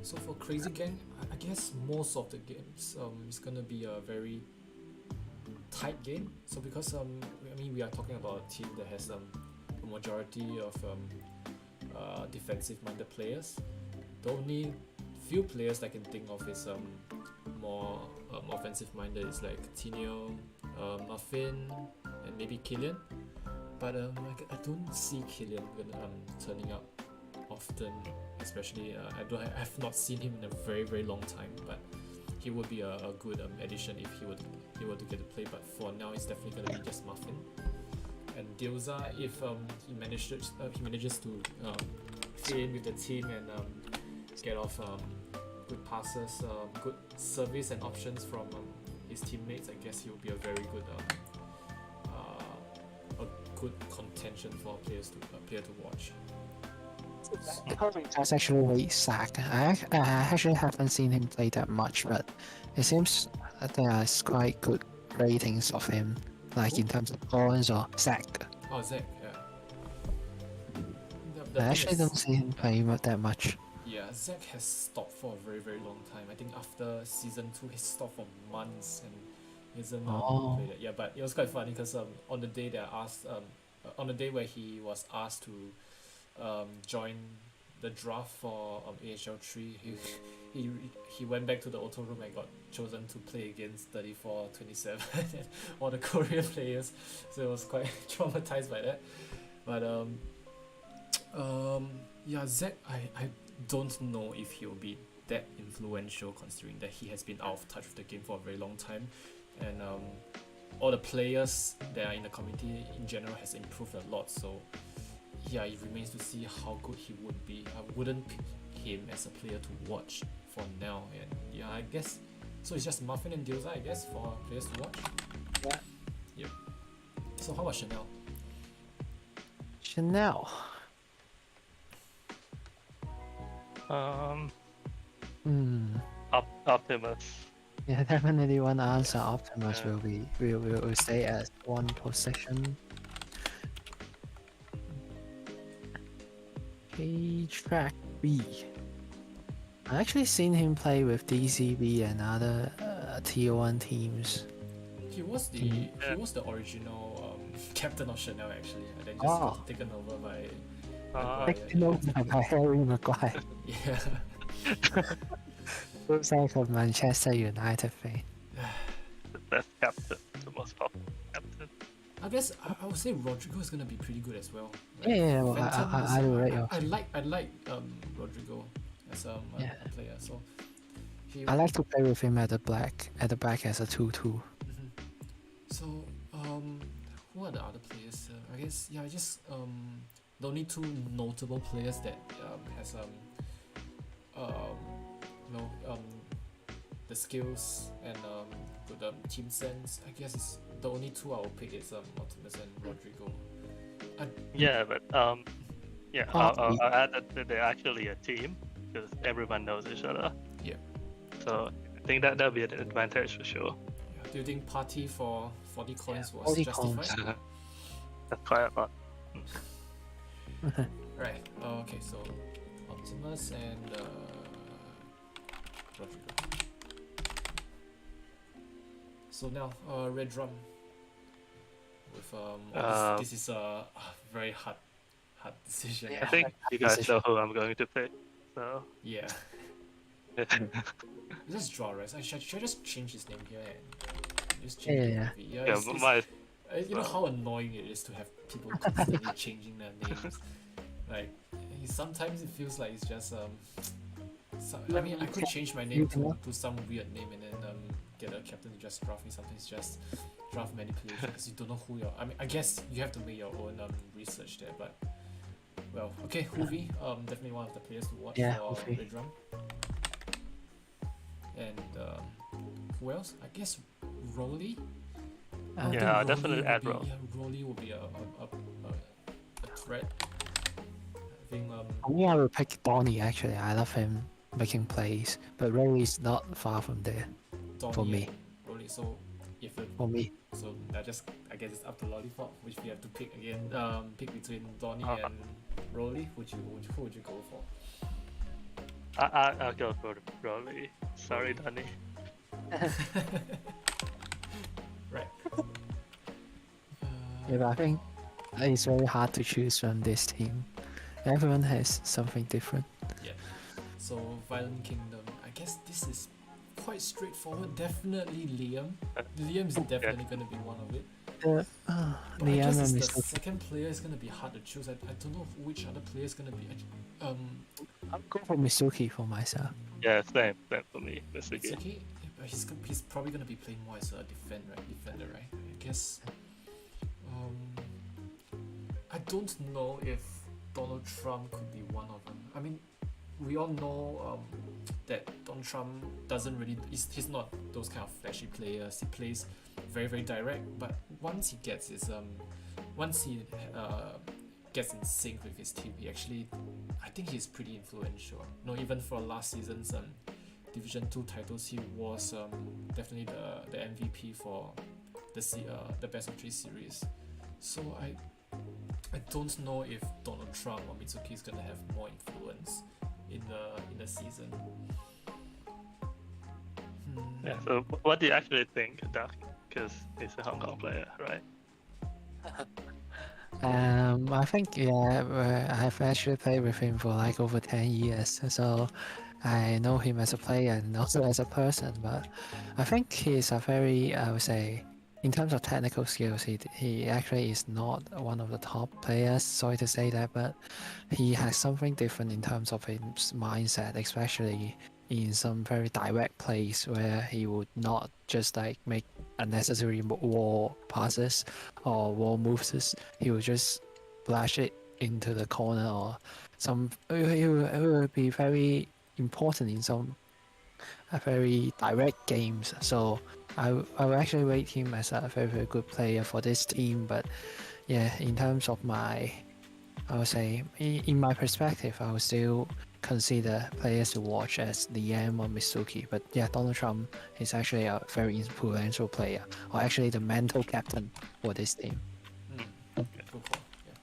So for Crazy Gang, I guess most of the games is gonna be a very tight game. So because we are talking about a team that has a majority of defensive-minded players. The only few players I can think of is more offensive-minded is like Tino, Muffin, and maybe Killian. But I don't see Killian turning up often, especially I have not seen him in a very very long time. But he would be a good addition if he were to get to play. But for now, it's definitely gonna be just Muffin. And Diosa, if he manages to fit in with the team and get off good passes, good service and options from his teammates, I guess he will be a very good contention for a player to watch. That's actually really Zach. I actually haven't seen him play that much, but it seems that there's quite good ratings of him, like in terms of points or Zach. Oh, Zach, yeah. The I thing actually is, don't see him play that much. yeah, Zach has stopped for a very very long time. I think after season 2, he stopped for months and he hasn't played it. Yeah, but it was quite funny because on the day that I asked on the day where he was asked to join the draft for AHL 3, he went back to the auto room and got chosen to play against 34-27 and all the Korean players, so it was quite traumatized by that. But yeah, Zach, I don't know if he'll be that influential considering that he has been out of touch with the game for a very long time, and all the players that are in the community in general has improved a lot. So yeah, it remains to see how good he would be. I wouldn't pick him as a player to watch for now, and yeah, I guess so. It's just Muffin and Diosa, I guess, for players to watch. Yeah. Yep. So how about Chanel? Chanel. Optimus. Yeah, definitely one answer. Optimus will stay at one position. Track B. I actually seen him play with DCB and other tier 1 teams. He was the original captain of Chanel actually, and then just Oh. got taken over by Uh, Taken over by Harry Maguire. yeah. Looks like a Manchester United fan. the best captain, the most popular captain. I guess I would say Rodrigo is gonna be pretty good as well. Yeah, well, Phantom I is- will rate I like Rodrigo as a player. So he, I like to play with him at the back as a 2-2. So who are the other players? I guess just the only two notable players that has the skills and good team sense. I guess it's the only two I will pick is Optimus and Rodrigo. Yeah, but yeah, I'll add that they're actually a team because everyone knows each other. Yeah. So I think that'll be an advantage for sure. Yeah. Do you think party for 40 coins was 40 justified? coins. That's quite a lot. Right. Okay. So Optimus and Rodrigo. So now Red Drum. With this is a very hard decision. I think you guys know who I'm going to pick. So Yeah. Just draw, right? Should I just change his name here and just change it? Yeah. It's, my you know how annoying it is to have people constantly changing their names. Like sometimes it feels like it's just I mean I could change my name to some weird name and then get a captain to just draft me. Sometimes just draft manipulation because you don't know who you're. I mean I guess you have to make your own research there, but well, okay, Hoovy, definitely one of the players to watch for Hoovy. Red Drum. And who else? I guess Rolly. I think Yeah, Rolly definitely would add be- Rolly. Yeah, Rolly will be a threat. I think For me, I would pick Donnie. Actually, I love him making plays, but Rory is not far from there Donnie for me. and Rolly. So if it, For me, so I guess it's up to Lollipop, which we have to pick again. Pick between Donnie and Rolly. Who would you go for? I'll go for Rolly. Sorry, Danny. Right. yeah, but I think it's very hard to choose from this team. Everyone has something different. So Violent Kingdom. I guess this is quite straightforward. Definitely Liam. Liam is definitely gonna be one of it. But I Liam guess and it's the Mr. second player is gonna be hard to choose. I don't know which other player is gonna be. I'll go for Misuki for myself. Yeah, same for me. That's It's okay. okay. But he's probably gonna be playing more as a defender, right? I guess. I don't know if Donald Trump could be one of them. I mean, we all know that Donald Trump doesn't really. He's not those kind of flashy players. He plays very very direct. But once he gets his once he gets in sync with his team, he actually, I think he's pretty influential. No, even for last season's Division 2 titles, he was definitely the MVP for the best of 3 series. So I don't know if Donald Trump or Mitsuki is gonna have more influence in the season. Yeah. So what do you actually think, Duck? Because he's a Hong Kong player, right? I think I've actually played with him for like over 10 years, so I know him as a player and also as a person. But I think he's a very, I would say, in terms of technical skills, he actually is not one of the top players. Sorry to say that, but he has something different in terms of his mindset, especially in some very direct plays where he would not just like make unnecessary wall passes or wall moves. He would just flash it into the corner or some. It would be very important in some very direct games. So I will actually rate him as a very very good player for this team. But yeah, in terms of I would say in my perspective, I would still consider players to watch as Liam or Mitsuki. But yeah, Donald Trump is actually a very influential player, or actually the mental captain for this team. Good call. Yeah.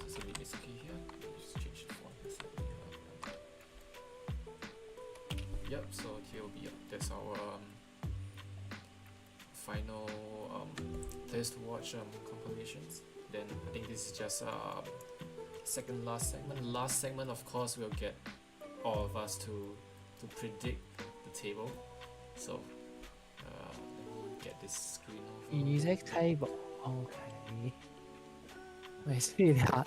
So leave Mitsuki here. Just change the font slightly. Yep. So here will be that's our final players to watch compilations. Then I think this is just second last segment. Last segment, of course, we'll get all of us to predict the table. So let me get this screen over. Music table. Okay. It's really hard.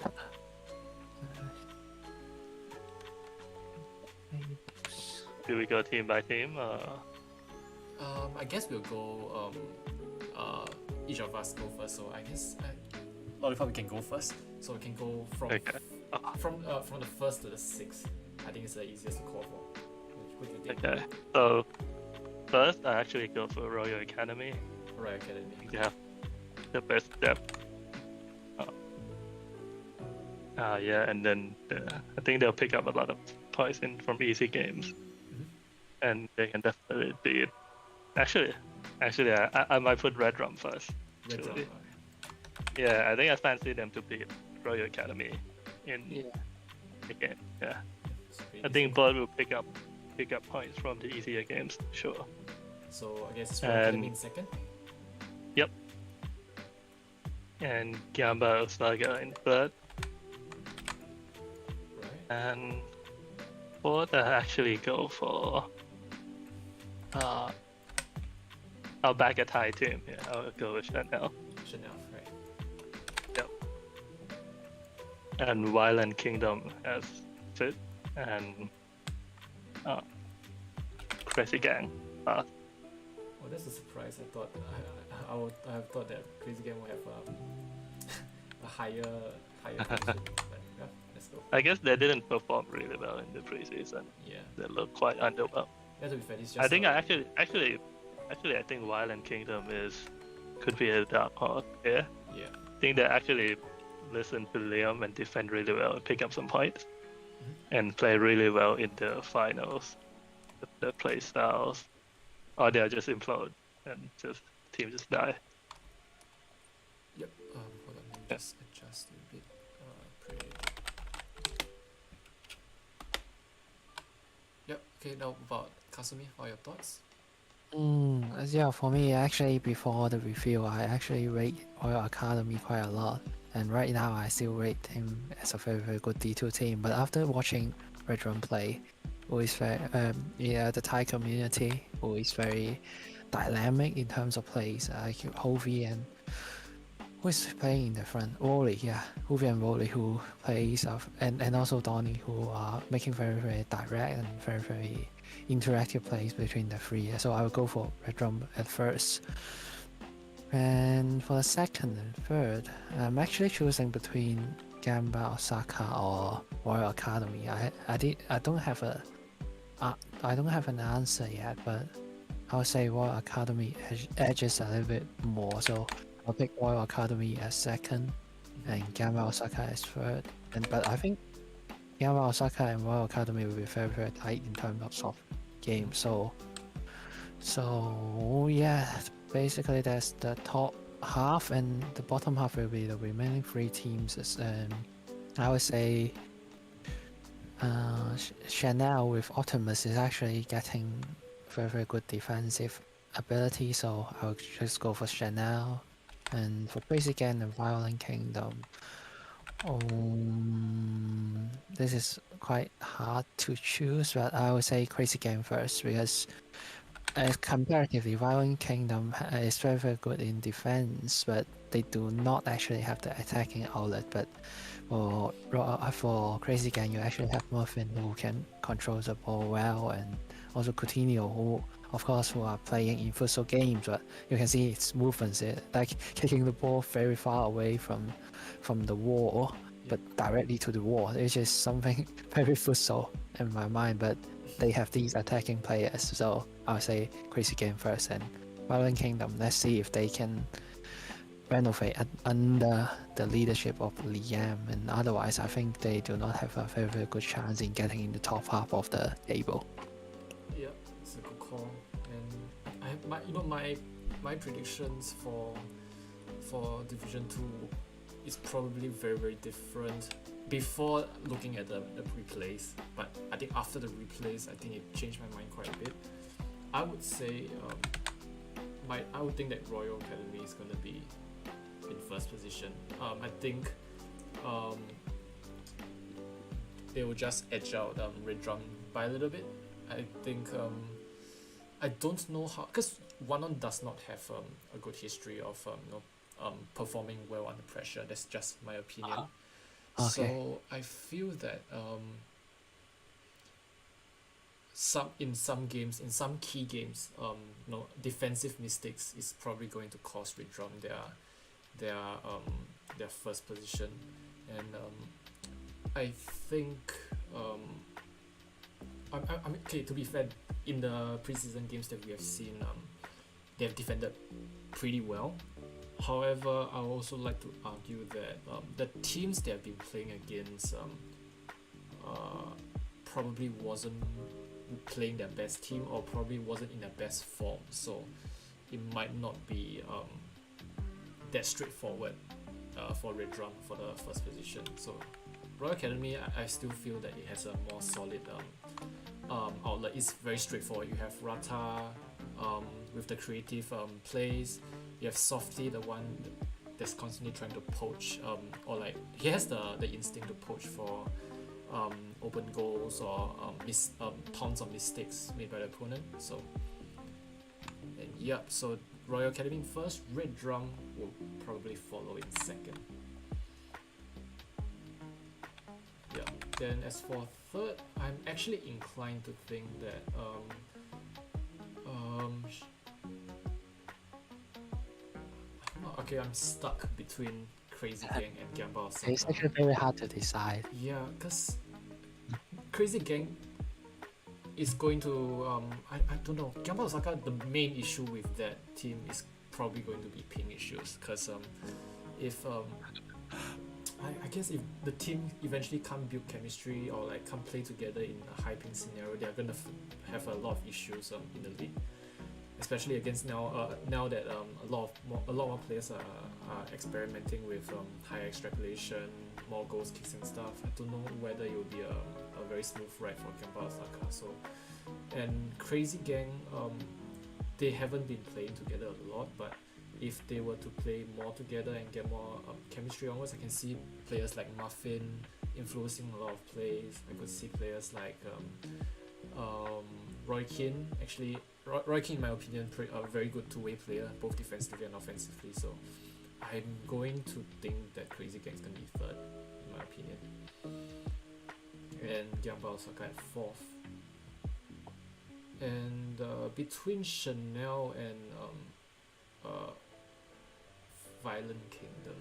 Do we go team by team? I guess we'll go. Each of us go first. So I guess Lollipop, we can go first. So we can go from Okay. from the first to the sixth. I think it's the easiest to call for. What do you think? Okay. So first, I actually go for Royal Academy. Royal Academy. I think they have the best depth. Yeah, and then I think they'll pick up a lot of points from easy games, and they can definitely beat. Actually, I might put Red Rum first. Red Drum. Actually. Yeah, I think I fancy them to beat Royal Academy in the game. Yeah, I think both will pick up points from the easier games. Sure. So I guess it's Royal Academy in second. Yep. And Gamba Osaka in third. Right. And fourth, I actually go for I'll back a Thai team. Yeah, I'll go with Chanel. Chanel. Right. Yep. And Violent Kingdom as fifth, and Crazy Gang last. Oh, that's a surprise. I thought I would have thought that Crazy Game would have a higher position. But yeah, let's go. I guess they didn't perform really well in the preseason. Yeah. They look quite underwhelmed. Yeah, to be fair, it's just I think I think Violent Kingdom could be a dark horse here. Yeah. I think they actually listen to Liam and defend really well and pick up some points and play really well in the finals. The play styles, or they'll just implode and team just die. Yep. Hold on. Let me just adjust a bit. Yep. Okay. Now about Kasumi, what are your thoughts? Yeah, for me, actually, before the review, I actually rate Royal Academy quite a lot. And right now, I still rate him as a very, very good D2 team. But after watching Red Drum play, who is very, the Thai community, who is very dynamic in terms of plays, like Hovey and who is playing in the front? Wally, yeah, Hovey and Wally, who plays, and also Donny, who are making very, very direct and very, very interactive plays between the three. So I will go for Red Drum at first. And for the second and third, I'm actually choosing between Gamba Osaka or Royal Academy. I don't have an answer yet, but I would say Royal Academy edges a little bit more. So I'll pick Royal Academy as second and Gamba Osaka as third. But I think Gamba Osaka and Royal Academy will be very, very tight in terms of soft game. So yeah, basically that's the top half, and the bottom half will be the remaining three teams. I would say Chanel with Optimus is actually getting very, very good defensive ability, so I would just go for Chanel. And for Basic End and Violent Kingdom, this is quite hard to choose, but I would say Crazy Game first, because comparatively, Violent Kingdom is very, very good in defense, but they do not actually have the attacking outlet. But for Crazy Gang, you actually have Muffin, who can control the ball well, and also Coutinho, who of course who are playing in futsal games, but you can see its movements, like kicking the ball very far away from the wall, but directly to the wall. It's just something very futsal in my mind, but they have these attacking players, so I'll say Crazy Game first and Violent Kingdom. Let's see if they can renovate under the leadership of Liam, and otherwise I think they do not have a very, very good chance in getting in the top half of the table. Yeah, it's a good call. And I have my predictions for Division 2 is probably very, very different before looking at the replays, but I think after the replays, I think it changed my mind quite a bit. I would say I would think that Royal Academy is going to be in first position. I think they will just edge out Red Drum by a little bit. I think I don't know how, because Wanon does not have a good history of performing well under pressure. That's just my opinion. Okay. So I feel that in some games, in some key games, defensive mistakes is probably going to cost Red Drum their first position, and I think I mean, okay, to be fair, in the preseason games that we have seen, they have defended pretty well. However, I would also like to argue that the teams they have been playing against probably wasn't playing their best team, or probably wasn't in their best form. So it might not be that straightforward for Red Drum for the first position. So Royal Academy, I still feel that it has a more solid outlet. It's very straightforward. You have Rata with the creative plays. You have Softy, the one that's constantly trying to poach, or like he has the instinct to poach for open goals or tons of mistakes made by the opponent. So, and yep, so Royal Academy first, Red Drum will probably follow in second. Yeah. Then as for third, I'm actually inclined to think that okay, I'm stuck between Crazy Gang and Gamba Osaka. It's actually very hard to decide. Yeah, because Crazy Gang is going to I don't know, Gamba Osaka, the main issue with that team is probably going to be ping issues, because if I guess if the team eventually can't build chemistry or like can't play together in a high ping scenario, they're gonna have a lot of issues in the league, especially against now that a lot more players are experimenting with higher extrapolation, more goals, kicks and stuff. I don't know whether it will be a very smooth ride for Gamba Osaka. So, and Crazy Gang, they haven't been playing together a lot, but if they were to play more together and get more chemistry onwards, I can see players like Muffin influencing a lot of plays. I could see players like Roy Keane. Actually, Roy Keane, in my opinion, a very good two-way player, both defensively and offensively. So I'm going to think that Crazy Gang is going to be third, in my opinion. And Gamba Osaka at fourth. And between Chanel and Violent Kingdom.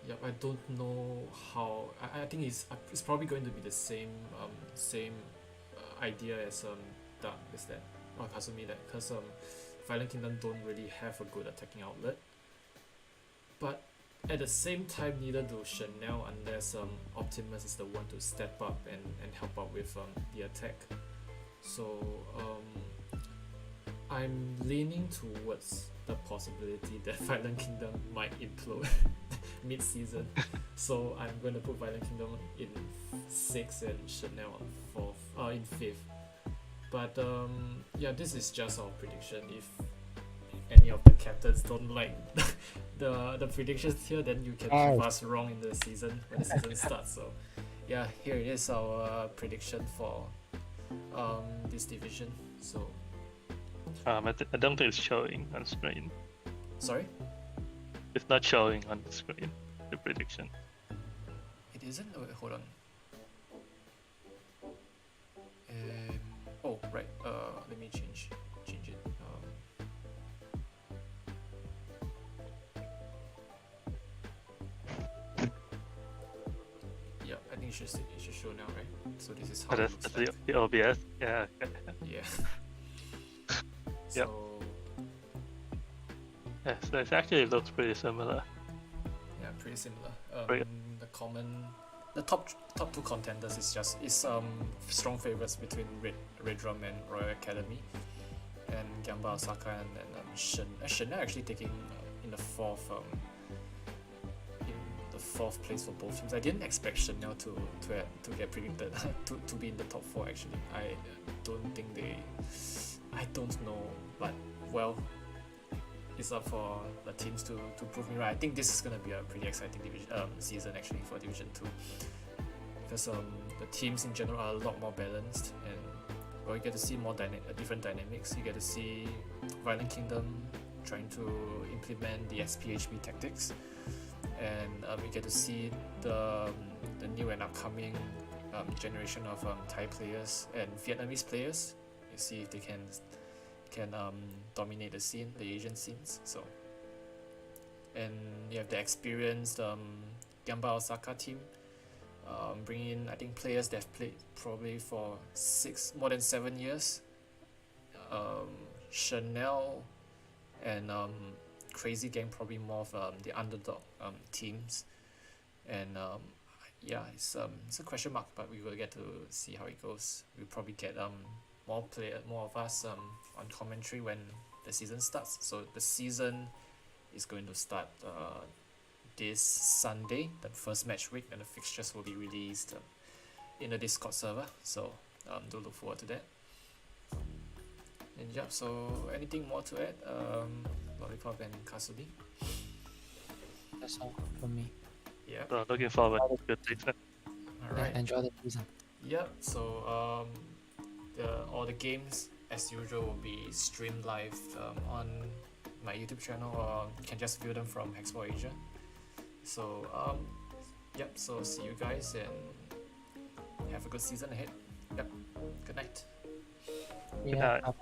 Yep, I don't know how. I think it's probably going to be the same idea as Kasumi, that because Violent Kingdom don't really have a good attacking outlet, but at the same time neither do Chanel, unless Optimus is the one to step up and help out with the attack. So I'm leaning towards the possibility that Violent Kingdom might implode mid-season. So I'm going to put Violent Kingdom in 6th and Chanel in 5th. But yeah, this is just our prediction. If any of the captains don't like the predictions here, then you can prove us wrong in the season when the season starts. So yeah, here it is, our prediction for this division. So I don't think it's showing on screen. sorry, It's not showing on the screen, the prediction. it isn't. Oh, wait, hold on. Oh right. Let me change it. Yeah, I think it should show now, right? So this is how But it that's looks like. the OBS. Yeah. Yeah. Yep. So Yeah, so it actually looks pretty similar. yeah, pretty similar. Right. The top two contenders is strong favorites between Red Drum and Royal Academy, and Gamba Osaka and Chanel actually taking in the fourth place for both teams. I didn't expect Chanel to get predicted to be in the top 4 actually. I don't know, but well, it's up for the teams to prove me right. I think this is gonna be a pretty exciting season actually for Division 2, because the teams in general are a lot more balanced, and well, you get to see more different dynamics. You get to see Violent Kingdom trying to implement the SPHB tactics, and you get to see the new and upcoming generation of Thai players and Vietnamese players. You see if they can dominate the scene, the Asian scenes. So, and you have the experienced Gamba Osaka team, bringing in I think players that have played probably for more than 7 years. Chanel and Crazy Gang probably more of the underdog teams, and yeah, it's a question mark, but we will get to see how it goes. We'll probably get more of us on commentary when the season starts. So the season is going to start this Sunday, the first match week, and the fixtures will be released in the Discord server. So do look forward to that. And yeah, so anything more to add, Lollipop and Kasudi? That's all from me. Yeah. So looking forward to good season. All right. Yeah, enjoy the season. Yep. So all the games as usual will be streamed live on my YouTube channel, or you can just view them from Hexball Asia. So yep. So see you guys and have a good season ahead. Yep. Good night. Yeah. night.